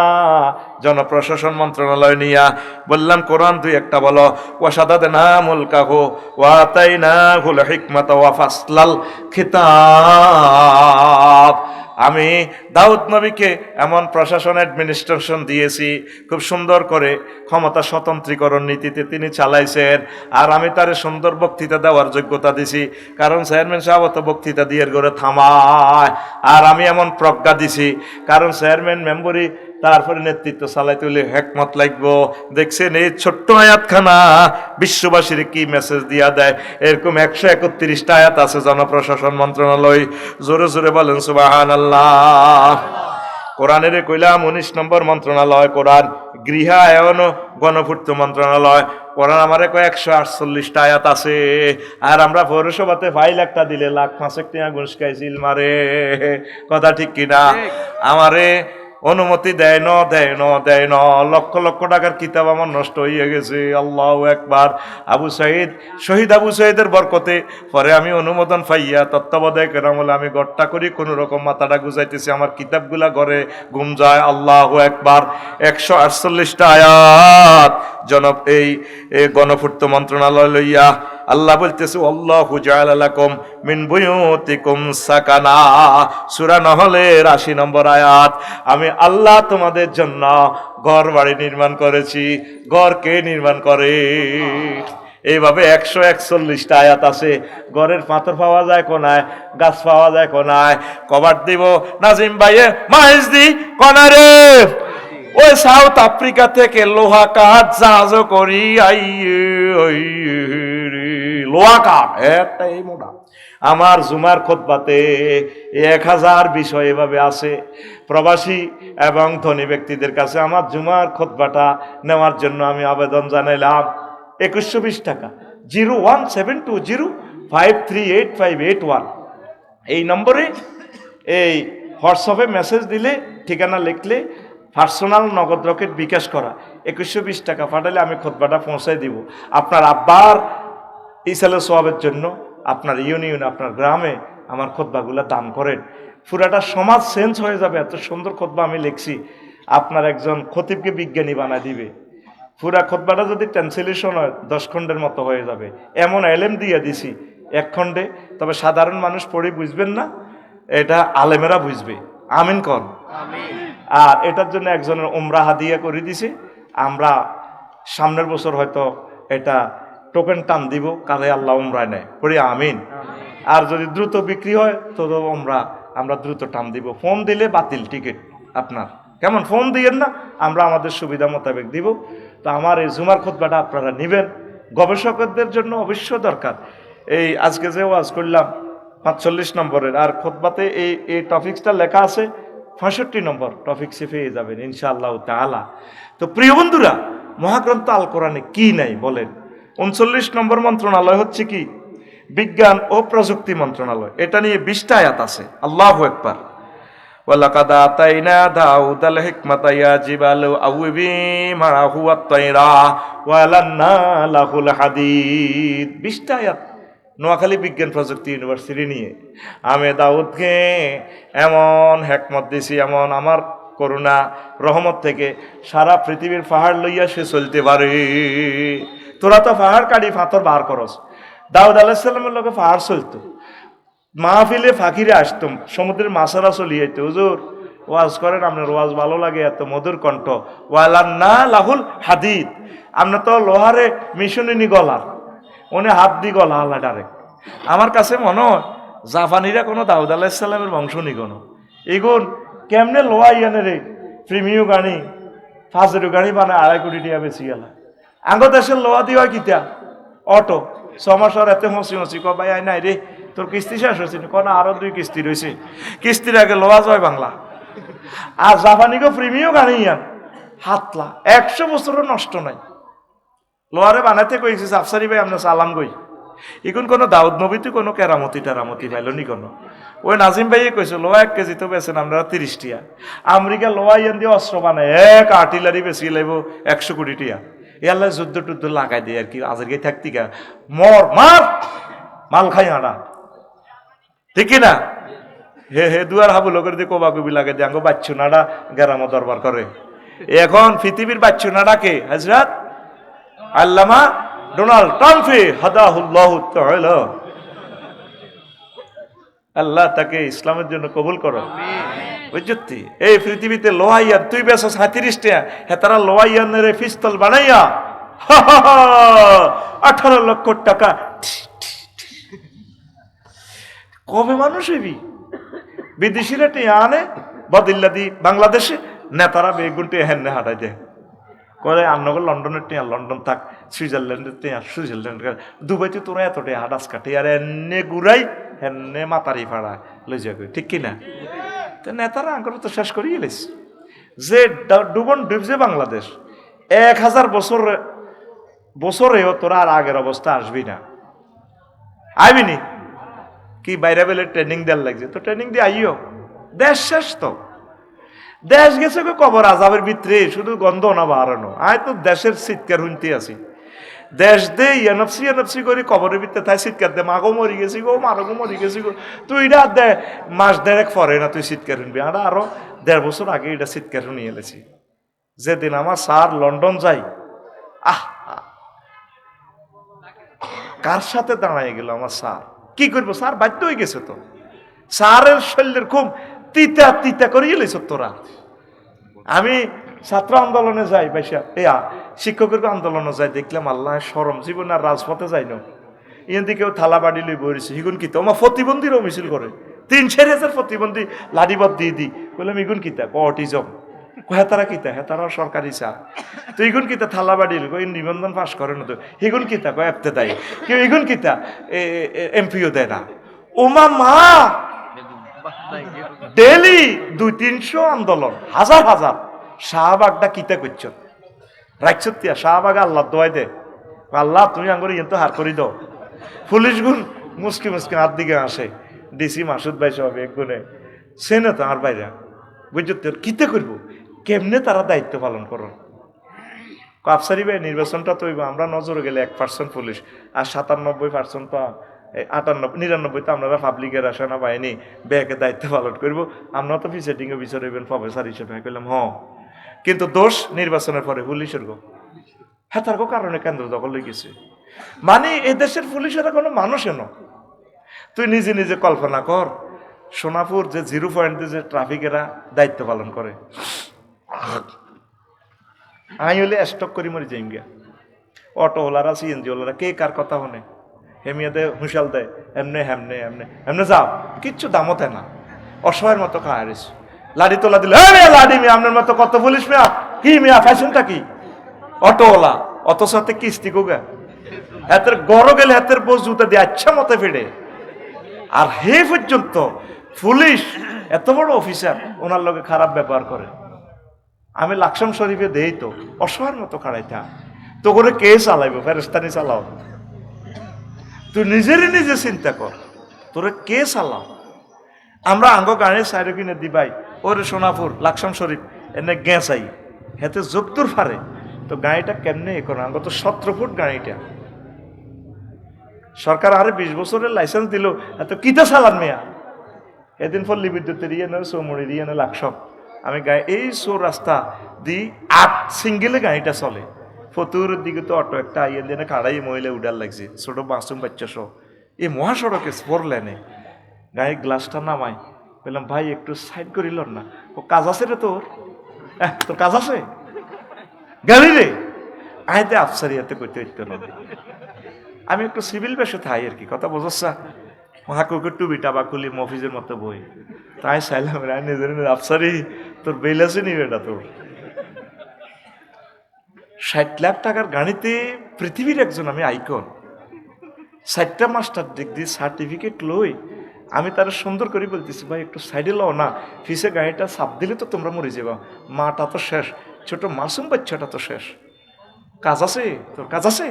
জনপ্রশাসন মন্ত্রণালয় নিয়া বললাম কোরআন ২-১টা বলো। ওয়াশাদাদনা মুলকাহু ওয়া আতাইনাহুল হিকমাতা ওয়া ফাসলাল খিতাব। আমি দাউদ নবীকে এমন প্রশাসন অ্যাডমিনিস্ট্রেশন দিয়েছি, খুব সুন্দর করে ক্ষমতা স্বতন্ত্রীকরণ নীতিতে তিনি চালাইছেন। আর আমি তার সুন্দর বক্তৃতা দেওয়ার যোগ্যতা দিছি, কারণ চেয়ারম্যান সাহেব তো বক্তৃতা দিয়ে করে থামায়। আর আমি এমন প্রজ্ঞা দিছি, কারণ চেয়ারম্যান মেম্বরই তারপরে নেতৃত্ব চালাইতে হলে হেকমত লাগবো। দেখছেন এই ছোট্ট আয়াতখানা বিশ্ববাসীর কি মেসেজ দিয়া দেয়। এরকম ১৩১টা আয়াত আছে জনপ্রশাসন মন্ত্রণালয়। জোরে জোরে বলেন সুবহানাল্লাহ। কোরআনের কইলাম ১৯ নম্বর মন্ত্রণালয় কোরআন গৃহায়ন ও গণপূর্ত মন্ত্রণালয়। কোরআন আমারে ১৪৮টা আয়াত আছে। আর আমরা পৌরসভাতে ফাইল একটা দিলে ১,৫০,০০০ টাকা ঘুষ খাইছিল মারে। কথা ঠিক কিনা? আমারে অনুমতি দেয় ন, লক্ষ লক্ষ টাকার কিতাব আমার নষ্ট হয়ে গেছে। আল্লাহু আকবার। আবু সাইদ, শহীদ আবু সাইদের বরকতে পরে আমি অনুমোদন পাইয়া তত্ত্বাবধায়ক কেরাম বলে আমি গড়টা করি, কোন রকম মাথাটা গুজাইতেছি, আমার কিতাবগুলা ঘরে ঘুম যায়। আল্লাহু আকবার। ১৪৮টা আয়াত জনপ এই গণপূর্ত মন্ত্রণালয় লইয়া আল্লাহ বলতেছে আল্লাহু জাআলা লাকুম মিন বুয়ুতিকুম সাকানা। সূরা নহলের ৮০ নম্বর আয়াত। আমি আল্লাহ তোমাদের জন্য ঘর বাড়ি নির্মাণ করেছি। ঘর কে নির্মাণ করে? এইভাবে ১৪১টা আয়াত আছে। ঘরের পাথর পাওয়া যায় কোনায়, গাছ পাওয়া যায় কোনায়। কভার দিব নাজিম ভাইয়ে মাইজ দি কোনারে ওই সাউথ আফ্রিকা থেকে লোহা কাঠ জাহাজ করি লোহা কাঠ একটা এই মোটা। আমার জুমার খুতবাতে ১,০০০ বিষয় এভাবে আছে। প্রবাসী এবং ধনী ব্যক্তিদের কাছে আমার জুমার খুতবাটা নেওয়ার জন্য আমি আবেদন জানাইলাম। ২১২০ টাকা। 01720538581 এই নম্বরে এই হোয়াটসঅ্যাপে মেসেজ দিলে, ঠিকানা লিখলে, পার্সোনাল নগদ রকেট বিকাশ করা ২১২০ টাকা পাঠালে আমি খুতবাটা পৌঁছাই দিব। আপনার আব্বার ইসালে সোয়াবের জন্য আপনার ইউনিয়নে, আপনার গ্রামে আমার খুতবাগুলো দান করেন। পুরাটা সমাজ চেঞ্জ হয়ে যাবে। এত সুন্দর খুতবা আমি লিখছি, আপনার একজন খতিবকে বিজ্ঞানী বানায় দিবে। পুরা খুতবাটা যদি ট্রান্সলেশন হয় ১০ খণ্ডের মতো হয়ে যাবে। এমন এলেম দিয়ে দিছি ১ খণ্ডে। তবে সাধারণ মানুষ পড়ে বুঝবেন না, এটা আলেমেরা বুঝবে। আমিন কর। আর এটার জন্য একজনের উমরা হাদিয়া করে দিছে। আমরা সামনের বছর হয়তো এটা টোকেন টান দিব, কালে আল্লাহ উমরায় নেয়, পড়ি আমিন। আর যদি দ্রুত বিক্রি হয় তো আমরা দ্রুত টান দিব। ফোন দিলে বাতিল টিকিট আপনার। কেমন? ফোন দিয়েন না, আমরা আমাদের সুবিধা মোতাবেক দিব। তো আমার এই জুমার খুতবাটা আপনারা নেবেন, গবেষকদের জন্য অবশ্য দরকার। এই আজকে যে ওয়াজ করলাম ৪৫ নম্বরের, আর খুতবাতে এই টপিকসটা লেখা আছে ৬৫ নম্বর টপিকসে পেয়ে যাবেন ইনশাআল্লাহ তাআলা। তো প্রিয় বন্ধুরা, মহাগ্রন্থ আল কোরআনে কি নাই বলেন? ৩৯ নম্বর মন্ত্রণালয় হচ্ছে কি? বিজ্ঞান ও প্রযুক্তি মন্ত্রণালয়। এটা নিয়ে ২০টা আয়াত আছে। আল্লাহু আকবার। ওয়ালাকাদ আতাইনা দাউদাল হিকমাতা ইয়া জিবালু আউবি মাআহু আত-তায়রা ওয়া আলান্না লাহুল হাদিদ। 20টা আয়াত নোয়াখালী বিজ্ঞান প্রযুক্তি ইউনিভার্সিটি নিয়ে। আমি দাউদকে এমন হিকমত দিছি, এমন আমার করুণা রহমত থেকে সারা পৃথিবীর পাহাড় লইয়া সে চলতে পারে। তোরা তো পাহাড় কাটি পাথর বার করস, দাউদ আলাইহিস সালামের লগে পাহাড় চলতো। মাহফিলে ফাঁকিরে আসতাম, সমুদ্রের মাছেরা চলিয়ে যেত, হুজুর ওয়াজ করেন, আপনার ওয়াজ ভালো লাগে, এত মধুর কণ্ঠ। ওয়ালান্না লাহুল হাদিদ, আপনার তো লোহারে মিশনিনি গলার, উনি হাত দি গলা আল্লাহ ডাইরেক্ট। আমার কাছে মনে হয় জাপানিরা কোনো দাউদ আলাইহিস সালামের বংশ নি কোনো। এগুন কেমনে লোহা ইয়ানে রে প্রিমিয় গাড়ি ফাজেরু গাড়ি বানায় 2.5 কোটি টাকা বেশি গেল। আঙ্গ দেশের লোহা দিওয়া কিতা অটো 6 মাস আর এতে হসি হসি ক ভাই আই নাই রে, তোর কিস্তি শেষ হয়েছে না, আরো 2 কিস্তি রয়েছে, কিস্তির আগে লোহা জয় বাংলা। আর জাপানিকে প্রিমিয় গাড়ি ইয়ান হাতলা 100 বছরও নষ্ট নাই। লোহারে বানাতে কইছে আফসারি ভাই আমরা চালাম গই। এখন কোনো দাউদ নবীতে কোনো কেরামতি টেরামতি পাইল নি কোনো। ওই নাজিম ভাইয়ে কইছে লোহা 1 কেজি তো বেছেন আমরা 30 টিয়া। আমেরিকা লোহা ইয়ান দিয়ে অস্ত্র বানায় এক আর্টিলারি বেশি লাগব 100 কোটি টিয়া। এল্লা যুদ্ধ টুদ্ধ লাগাই দেয় আর কি, আজকে থাকতি গা মর মার মাল খাই আনা, ঠিক না? হে হে দুয়ার হাবু লোকের দিয়ে কোবা কবি লাগে দিয়ে আঙ্গো বাচ্চু নাডা গেরামো দরবার করে। এখন পৃথিবীর বাচ্চু নাডাকে হযরত আল্লামা ডোনাল্ড ট্রাম্পে হাদাহুল্লাহু তাআলা, আল্লাহ তাকে ইসলামের জন্য কবুল করো। বুঝতি এই পৃথিবীতে লোহাইয়ার তুই বেশ 37 টা, হ্যাঁ তারা লোহাইয়ানের পিস্তল বানাইয়া 18 লক্ষ টাকা। কবে মানুষ হইবি? বিদেশিরা টিয়া আনে বদিল্লাদি বাংলাদেশে, নেতারা বেগুনটি হেন্নে হাঁটাই দেয় করে আন্নগর লন্ডনের টিয়া লন্ডন থাক, সুইজারল্যান্ডের টিয়া সুইজারল্যান্ড, দুবাইতে তোরা এত টিয়া হাটাস কাটে আর এনে ঘুরাই হেন্নে মাতারি ফাড়া লই যাবে, ঠিক কিনা? তো নেতারা আঙ্কর তো শেষ করিয়ে গেলিস যে ডুবন ডুবছে বাংলাদেশ 1000 বছরেও তোরা আর আগের অবস্থা আসবি না, আইবিনি কি বাইরে বেলে ট্রেনিং দেওয়ার লাগছে, তো ট্রেনিং দিয়ে আইও, দেশ শেষ তো। দেশ গেছে কবর আজাবের ভিতরে, শুধু গন্ধ না বাড়ানো। আয় তো দেশের চিৎকার শুনতে আছি, দেশ দে এনফসি করে কবরের ভিতরে তাই চিৎকার দে, মাগো মরি গেছি গো, মারগো মরি গেছি গো। তুই এটা দে মাস দেড়েক পরে না তুই চিৎকার শুনবি, আমরা আরো 1.5 বছর আগে এটা চিৎকার শুনিয়ে এলেছি। যেদিন আমার স্যার লন্ডন যাই, কার সাথে দাঁড়ায় গেল আমার স্যার, কি করবো স্যার বাধ্য হয়ে গেছে তো, স্যারের শরীরের খুব তিতা তিতা করিয়ে লেছ তোরা। আমি ছাত্র আন্দোলনে যাই বাইসা শিক্ষকের আন্দোলনে যাই, দেখলাম আল্লাহ শরম, জীবন আর রাজপথে যাই না, এখান কেউ থালা বাড়ি লই বইছে, হিগুন কিতা আমার প্রতিবন্ধীরও মিছিল করে 3-4 প্রতিবন্ধী লাঠিবদ্ধ দিয়ে দিই, বললাম ইগুন কিতা অটিজম, হেতারা কিতা হেতারা সরকারি চা, তো ইগুন কিতা থালা বাড়ি কই নিবন্ধন পাস করে না, তো হিগুন কিতা কয় এফতে দেয় কেউ, ইগুন কিতা এমপিও দেয় না। ওমা মা ডেলি 200-300 আন্দোলন, হাজার হাজার। শাহবাগটা কিতা করছ রাখছ তিয়া, শাহবাগ আল্লাহ দোয়াই দে, আল্লাহ তুমি আঙ্গুরি তো হার করি দাও। পুলিশ গুণ মুসকি মুসকি হাত দিকে আসে, ডিসি মাসুদ ভাই সব এক গুণে সেনে তো আর বাইরা বুঝছো, কিতে করবো, কেমনে তারা দায়িত্ব পালন করো। আফসারি ভাই নির্বাচনটা তো আমরা নজরে গেলে 1% পুলিশ, আর 97% তো 98-99 তো আপনারা পাবলিকের সেনাবাহিনী ব্যাকে দায়িত্ব পালন করবো, আমরা তো প্রিসাইডিং অফিসার হইবেন প্রফেসর হিসেবে। কইলাম কিন্তু দোষ নির্বাচনের পরে পুলিশের গো, হ্যাঁ তার কারণে কেন্দ্র দখল হয়ে গেছে। মানে এই দেশের পুলিশেরা কোনো মানুষ এন, তুই নিজে নিজে কল্পনা কর সোনাপুর যে 0 পয়েন্টে যে ট্রাফিকেরা দায়িত্ব পালন করে, আমি হলে স্টক করি মরি যাই গিয়া, অটোওয়ালারা সিএনজি ওলারা কে কার কথা শুনে, হেমিয়া দেয় হুঁশাল দেয়, এমনে হেমনে এমনে এমনে যাও, কিচ্ছু দামও দেয় না, অসহায়ের মতো খায় রেছ। লাড়ি তোলা দিলে লাড়ি মেয়ে আপনার মতো কত পুলিশ মেয়া, কি মেয়া ফ্যাশনটা কি অটোওয়ালা, অত সাথে কিস্তি গোগা হাতের গড় গেলে হাতের বোঝ জুতা দিয়ে আচ্ছা মতে ফেড়ে। আর হে পর্যন্ত পুলিশ এত বড় অফিসার ওনার লোকে খারাপ ব্যবহার করে। আমি লাকসাম শরীফে দেই তো অসহায়ের মতো খাড়াইতা, তো করে কে চালাইব, ফেরেস্তানি চালাও, তুই নিজেরই নিজে চিন্তা কর তোরে কে চালাও। আমরা আঙ্গ গাড়ির সাইড কিনে দিবাই ওরে সোনাপুর লাকসাম শরীফ এনে গেঁচাই হেতে জব্দুর ফারে তো গাড়িটা কেমনে এখন গত 17 ফুট গাড়িটা সরকার আরে 20 বছরের লাইসেন্স দিল এত কিতা চালান মেয়া এদিন ফল্লি বিদ্যুতের ইয়ে নয় চৌমুড়ির ইয়ে নয় লাকসাম আমি গাড়ি এই সো রাস্তা দি 8 সিঙ্গেলে গাড়িটা চলে ফতুরের দিকে তো অটো একটা আইয়েন দিয়ে কাড়াই মহিলা উডার লাগছে ছোট মাসুম বাচ্চা সহ এই মহাসড়কে ফোর লেনে গাড়ির গ্লাসটা নামাই বললাম ভাই একটু সাইড করিল না ও কাজ আছে রে তোর তোর কাজ আছে গাড়ি রে আইতে আফসারিয়াতে করতে হইতো না আমি একটু সিভিল বেশে থাই আর কি কথা বোঝাচ্ছা মহাকুকে টুবিটা বা কুলি মফিজের মতো বই তাই চাইলাম নিজের আফসারি তোর বেল আছে নি বেটা তোর 60 লাখ টাকার গাড়িতে পৃথিবীর একজন আমি আইকন 60টা মাস্টার ডিগ্রি সার্টিফিকেট লই আমি তারা সুন্দর করে বলতেছি ভাই একটু সাইডে লও না ফিসে গাড়িটা চাপ দিলে তো তোমরা মরে যাবা মাটা তো শেষ ছোট মাসুম বাচ্চাটা তো শেষ কাজ আছে তোর কাজ আছে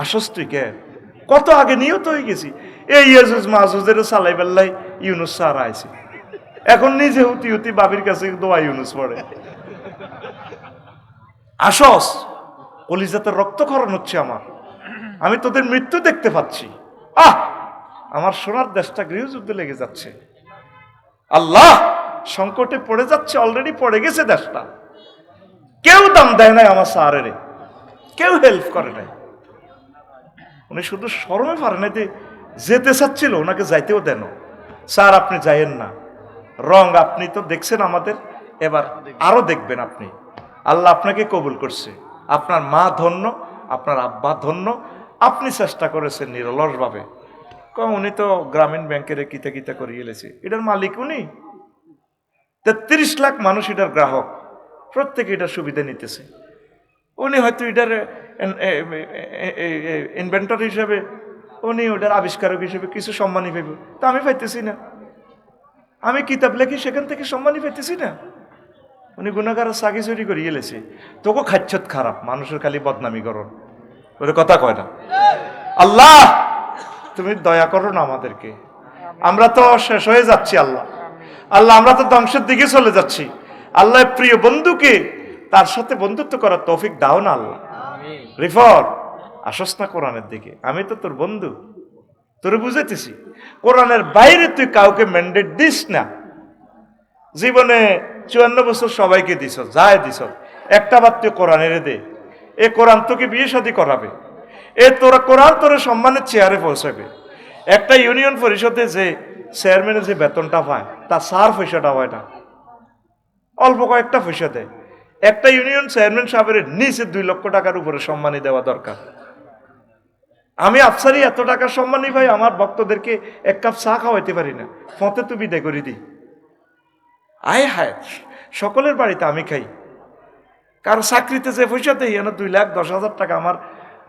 আসস তুই কে কত আগে নিয়েও তো হয়ে গেছি এই ইয়াজুজ মাহুজের চালাই বেল্লাই ইউনুস স্যার আইছে এখন নিজে হুতি হুতি বাবির কাছে দোয়া ইউনুস পড়ে আসস কলিজাতে রক্তক্ষরণ হচ্ছে আমার আমি তোদের মৃত্যু দেখতে পাচ্ছি আমার সোনার দেশটা গৃহযুদ্ধে লেগে যাচ্ছে আল্লাহ সংকটে পড়ে যাচ্ছে অলরেডি পড়ে গেছে দেশটা কেউ দাম দেয় নাই আমার স্যারের কেউ হেল্প করে নাই উনি শুধু শরমে পারে না যেতে চাচ্ছিল ওনাকে যাইতেও দেন স্যার আপনি যাইয়েন না রং আপনি তো দেখছেন আমাদের এবার আরো দেখবেন আপনি আল্লাহ আপনাকে কবুল করছে আপনার মা ধন্য আপনার আব্বা ধন্য আপনি চেষ্টা করেছেন নিরলসভাবে উনি তো গ্রামীণ ব্যাংকের কিতা কিতা করিয়ে এলেছে এটার মালিক উনি 33 লাখ মানুষ এটার গ্রাহক প্রত্যেকে এটার সুবিধা নিতেছে উনি হয়তো এটার ইনভেন্টর হিসেবে উনি ওটার আবিষ্কারক হিসেবে কিছু সম্মানই পাইব তা আমি পাইতেছি না আমি কিতাব লেখি সেখান থেকে সম্মানই পাইতেছি না উনি গুণাগার সাগি চুরি করিয়ে এলেছে তোকে খাচ্ছত খারাপ মানুষের খালি বদনামি করো ওর কথা কয় না আল্লাহ তুমি দয়া করো না আমাদেরকে আমরা তো শেষ হয়ে যাচ্ছি আল্লাহ আল্লাহ আমরা তো ধ্বংসের দিকে চলে যাচ্ছি আল্লাহ প্রিয় বন্ধুকে তার সাথে বন্ধুত্ব করার তৌফিক দাও না আল্লাহ রিফর আসস না কোরআনের দিকে আমি তো তোর বন্ধু তোর বুঝাইতেছি কোরআনের বাইরে তুই কাউকে ম্যান্ডেট দিস না জীবনে 54 বছর সবাইকে দিস যায় দিস একটা বার তুই কোরআনের দে এ কোরআন তোকে বিয়ে শাদী করাবে এ তোরা কোরআন তোরা সম্মানের চেয়ারে পৌঁছাবে একটা ইউনিয়ন পরিষদে যে চেয়ারম্যানের যে বেতনটা পায় তার 4 পয়সাটা হয় না অল্প কয়েকটা পয়সা দেয় একটা ইউনিয়ন চেয়ারম্যান সাহেবের নিচে 2 লক্ষ টাকার উপরে সম্মানী দেওয়া দরকার আমি আফসারি এত টাকার সম্মানী ভাই আমার ভক্তদেরকে 1 কাপ চা খাওয়াইতে পারি না ফতে তো বিদায় করে দিই আয় হায় সকলের বাড়িতে আমি খাই কারো চাকরিতে যে পয়সা দেই এনে 2,10,000 টাকা আমার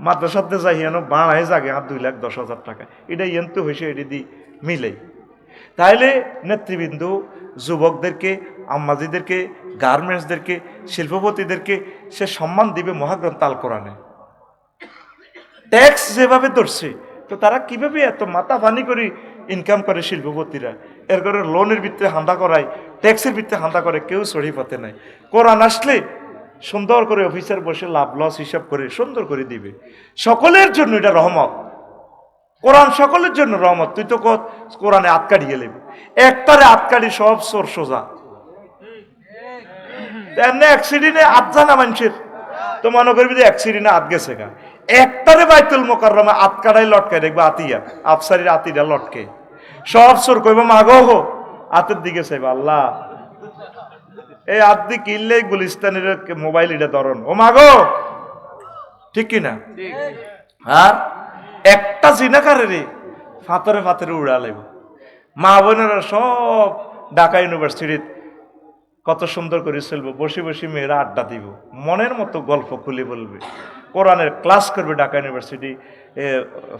মাদ্রাসাতে যাই এনে বাড়ায় জাগে আর 2,10,000 টাকা এটা তো হয়েছে এটি দি মিলেই তাইলে নেতৃবৃন্দ যুবকদেরকে আম্মাজিদেরকে গার্মেন্টসদেরকে শিল্পপতিদেরকে সে সম্মান দিবে মহাগ্রন্থ আল কোরআনে ট্যাক্স যেভাবে ধরছে তো তারা কিভাবে এত মাথা পানি করে ইনকাম করে শিল্পপতিরা এর করে লোনের ভিত্তিতে হান্দা করায় ট্যাক্সের ভিত্তিতে হান্দা করে কেউ সরি পাতে নাই কোরআন আসলে সুন্দর করে অফিসার বসে লাভ লস হিসাব করে সুন্দর করে দিবে সকলের জন্য এটা রহমত কোরআন সকলের জন্য রহমত তুই তো কোরআনে আটকাড়ি গেলে একটারে আটকাড়ি সব সোর সোজা এমনি অ্যাক্সিডেন্টে আটজা না মানুষের তো মনে করবি যে অ্যাক্সিডেন্টে আট গেছে গা একটারে বাইতুল মোকাররমে আটকাড়াই লটকায় দেখবা আতিয়া আফসারির আতিরা লটকে সব সোর কইব মাগো হো হাতের দিকে চাইবা আল্লাহ এই আদি কিনলে গুলিস্তানের মোবাইল এটা ধরন ও মাগো ঠিক কিনা আর একটা জিনাকারে রে ফাতরে ফাতরে উড়ালেব মা বোনেরা সব ঢাকা ইউনিভার্সিটির কত সুন্দর করে চলবো বসে বসে মেয়েরা আড্ডা দিব মনের মতো গল্প খুলে বলবে কোরআনের ক্লাস করবে ঢাকা ইউনিভার্সিটি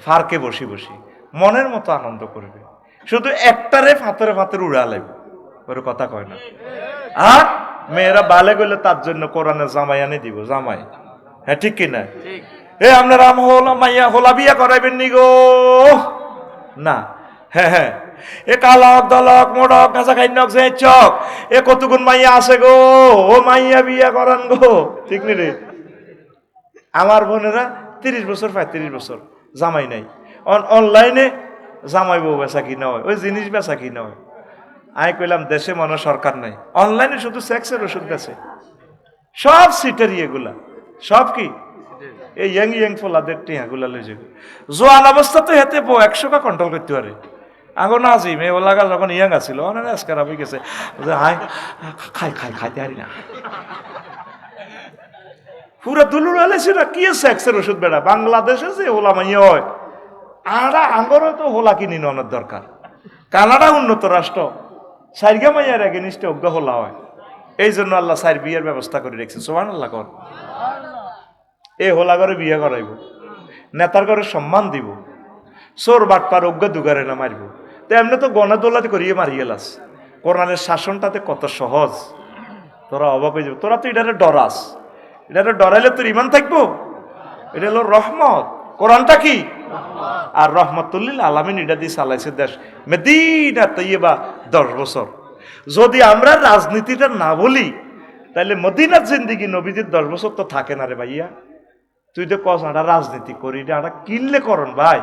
ফার্কে বসে বসে মনের মতো আনন্দ করবে শুধু একটারে ফাতরে ফাতরে উড়ালেব ওর কথা কয় না আর মেয়েরা বালে গেলে তার জন্য কোরআনের জামাই আনে দিব জামাই হ্যাঁ ঠিক কিনা আপনারা মাইয়া হোলা বিয়া করাইবেন নি গো না হ্যাঁ হ্যাঁ, এ কালক দলক মোড়ক কাঁচা খাইনক যে চক এ কতগুণ মাইয়া আছে গো, ও মাইয়া বিয়া করান গো, ঠিক নি রে? আমার বোনেরা 30 বছর 35 বছর জামাই নাই, অনলাইনে জামাই বউ বেচা কিনা হয়, ওই জিনিস বেচা কিনা হয়। আমি কইলাম দেশে মনে হয় সরকার নাই, অনলাইনে শুধু সেক্সের ওষুধ বেচে, সব সিটারি এগুলা, সব কি এই ইয়াং ইয়াং ফোলাদের টিহাগুলা লই যাবে। জোয়ান অবস্থা তো হেতে 100টা কন্ট্রোল করতে পারে। আগো না জি মেয়ে লাগা যখন ইয়াং আছিল অনেক আজকার হয়ে গেছে, হাই খাই খাই খাইতে পারি না, পুরা দুলুর আলেছে না কি সেক্সের ওষুধ বেড়া। বাংলাদেশে যে হোলা মাইয়া হয়, আড়া আঙ্গরও তো হোলা কিনি নেওয়ার দরকার। কানাডা উন্নত রাষ্ট্র, সাইরগা মাইয়ার এগেনিস্টে অজ্ঞ হোলা হয়, এই জন্য আল্লাহ সাইর বিয়ের ব্যবস্থা করে রেখেছে। সুবহানাল্লাহ কর। এই হোলা ঘরে বিয়ে করাইব, নেতার ঘরে সম্মান দিব, চোর বাটপার অজ্ঞ দুগারে না মারিব। তো এমনি তো গনা দোলাতে করিয়ে মারিয়ে লাস। কোরআনের শাসনটাতে কত সহজ, তোরা অবাক হয়ে যাবে। তোরা তো এটারে ডরাস, এটারে ডরাইলে তোর ইমান থাকবো? এটা হলো রহমত। কোরআনটা কি? আর রহমতুল্লিল আলামিন এটা দিয়ে চালাইছে দেশ মদিনা তৈয়বা 10 বছর। যদি আমরা রাজনীতিটা না বলি তাহলে মদিনার জিন্দিগি নবীজির 10 বছর তো থাকে না রে ভাইয়া। তুই তো কস আটা রাজনীতি করি, এটা কিনলে করন ভাই।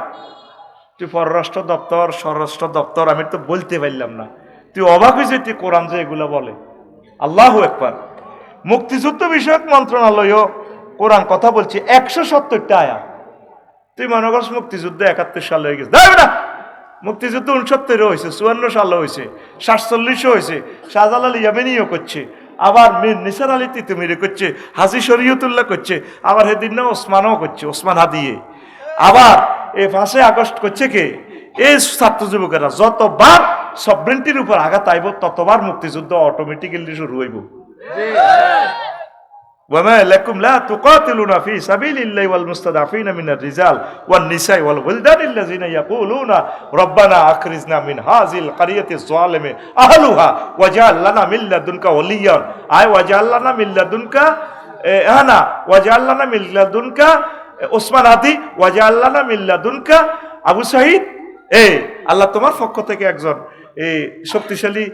তুই পররাষ্ট্র দপ্তর স্বরাষ্ট্র দপ্তর আমি তো বলতে পারলাম না, তুই অবাক হয়েছে তুই কোরআন যে এগুলো বলে। আল্লাহু আকবার। মুক্তিযুদ্ধ বিষয়ক মন্ত্রণালয়ও কোরআন কথা বলছে 170টা আয়াত। তুই মনে করছ মুক্তিযুদ্ধ 71 সালে হয়ে গেছে, না মুক্তিযুদ্ধ 69 হয়েছে, 54 সালে হয়েছে, 47 হয়েছে, শাহজালাল ইয়ামেনিও করছে, আবার মীর নিসার আলী তিতুমিরে করছে, হাজী শরীয়তুল্লাহ করছে, আবার হেদিন না ওসমানও করছে, ওসমান হাদিয়ে। আবার এই 5 আগস্ট করছে কে? এই ছাত্র যুবকেরা। যতবার সবরেন্টির উপর আঘাত আইব ততবার মুক্তিযুদ্ধ অটোমেটিক্যালি শুরু হইব। وما لكم لا تقاتلون في سبيل الله والمستضعفين من الرجال والنساء والولدان الذين يقولون ربنا أخرجنا من هذه القرية الظالم أهلها واجعل لنا من لدنك وليا أي واجعل لنا من لدنك أنا واجعل لنا من لدنك ওসমান হাদি ওয়াজআল লানা মিন লাদুনকা আবু সাঈদ। আল্লাহ তোমার পক্ষ থেকে একজন এই শক্তিশালী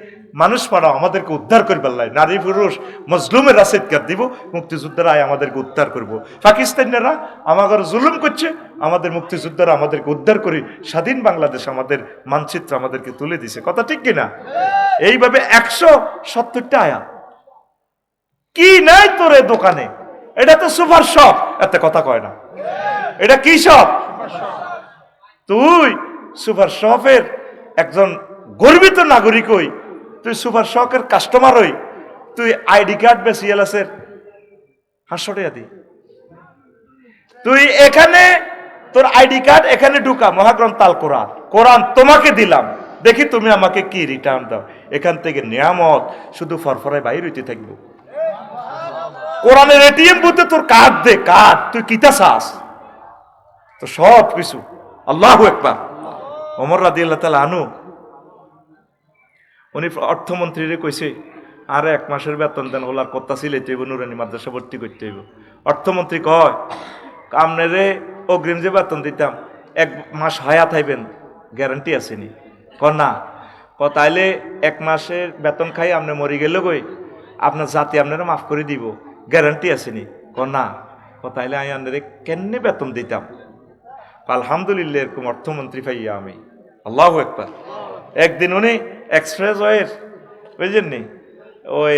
মানুষ পাঠাও, আমাদেরকে উদ্ধার করবে। আল্লাহ নারী পুরুষ মজলুমের রাসিদকার দিব, মুক্তিযোদ্ধারা আমাদেরকে উদ্ধার করব। পাকিস্তানিরা আমাদের জুলুম করছে, আমাদের মুক্তিযোদ্ধারা আমাদেরকে উদ্ধার করে স্বাধীন বাংলাদেশ আমাদের মানচিত্র আমাদেরকে তুলে দিছে। কথা ঠিক কিনা? এইভাবে 170টা আয়াত। কি নাই তোর দোকানে? এটা তো সুপার শপ, এত কথা কয় না। এটা কি শপ? তুই সুপার শপের একজন গর্বিত নাগরিক হই, তুই সুপার শপের কাস্টমার হই, তুই আইডি কার্ড বেশি এলাসের 500 টাকা দি। তুই এখানে তোর আইডি কার্ড এখানে ঢুকা, মহাগ্রন্থ আল কোরআন, কোরআন তোমাকে দিলাম, দেখি তুমি আমাকে কি রিটার্ন দাও। এখান থেকে নিয়ামত শুধু ফরফরায় বাইর হইতে থাকবো। কোরআনের এটিএম বুথে তোর কার্ড দে, কার্ড তুই কিতা চাস, তো সব কিছু। আল্লাহু আকবার। ওমর রাদিয়াল্লাহু তাআলা আনহু উনি অর্থমন্ত্রীরে কইছে আরে 1 মাসের বেতন দেন, ওলার কথা সিলাইতে হইব, নুরানি মাদ্রাসা ভর্তি করতে হইব। অর্থমন্ত্রী কয় আমনেরে অগ্রিম যে বেতন দিতাম 1 মাস হায়াত হইবেন, গ্যারান্টি আসেনি? না। তাইলে 1 মাসের বেতন খাই আপনি মরি গেলে কই আপনার জাতি আপনারা মাফ করে দিব, গ্যারান্টি আসেনি? না। তাইলে আমি আপনারে কেমনে বেতন দিতাম? আলহামদুলিল্লাহ এরকম অর্থমন্ত্রী পাইয়া আমি। আল্লাহু আকবার। একদিন উনি এক্সপ্রেস ওয়ের বুঝলেননি ওই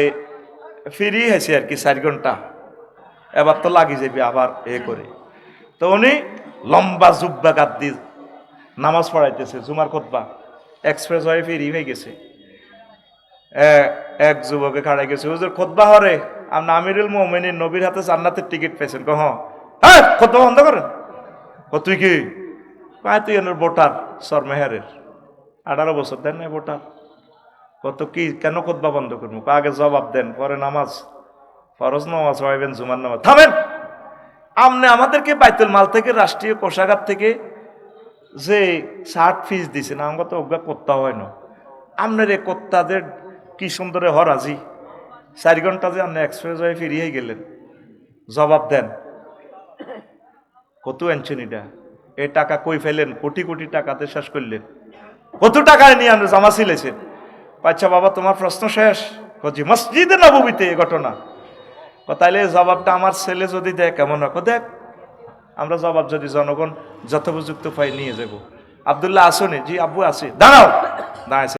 ফ্রি হয়েছে আর কি 4 ঘন্টা, এবার তো লাগি যাবি আবার করে। তো উনি লম্বা জুব্বা গাদ্দি নামাজ পড়াইতেছে, জুমার খুতবা, এক্সপ্রেস ওয়ে ফ্রি হয়ে গেছে। এক যুবকে খাড়াই গেছে, হুজুর খুতবা হরে আপনি আমিরুল মুমিনিন নবীর হাতে জান্নাতের টিকিট পেয়েছেন। হ্যাঁ খুতবা বন্ধ করেন। তুই কি? তুই এনার ভোটার সর মেহেরের 18 বছর দেন নাই ভোটার। কত কি কেন খুতবা বন্ধ করবো? আগে জবাব দেন, পরে নামাজ, ফরজ নামাজ পড়াইবেন, জুমার নামাজ। থামেন, আমনে আমাদেরকে বাইতুল মাল থেকে রাষ্ট্রীয় কোষাগার থেকে যে 60 ফিস দিছে না, আমাকে তো অজ্ঞা করতে হয় না। আপনার এ কোত্তাদের কি সুন্দরে হরাজি 4 ঘন্টা যে আপনি এক্সপ্রেস হয়ে ফিরিয়ে গেলেন, জবাব দেন। কত আনছেন এটা? এ টাকা কই ফেলেন? কোটি কোটি টাকাতে শেষ করলেন। কত টাকায় নিয়ে আমরা জামা সিলেছেন? আচ্ছা বাবা তোমার প্রশ্ন শেষ? জি মসজিদে নববীতে এই ঘটনা। তাইলে জবাবটা আমার ছেলে যদি দেয় কেমন হয়? দেখ, আমরা জবাব যদি জনগণ যথোপযুক্ত পাই নিয়ে যাব। আব্দুল্লাহ আসনে? জি আব্বু আছে। দাঁড়াও, দাঁড়াইছে।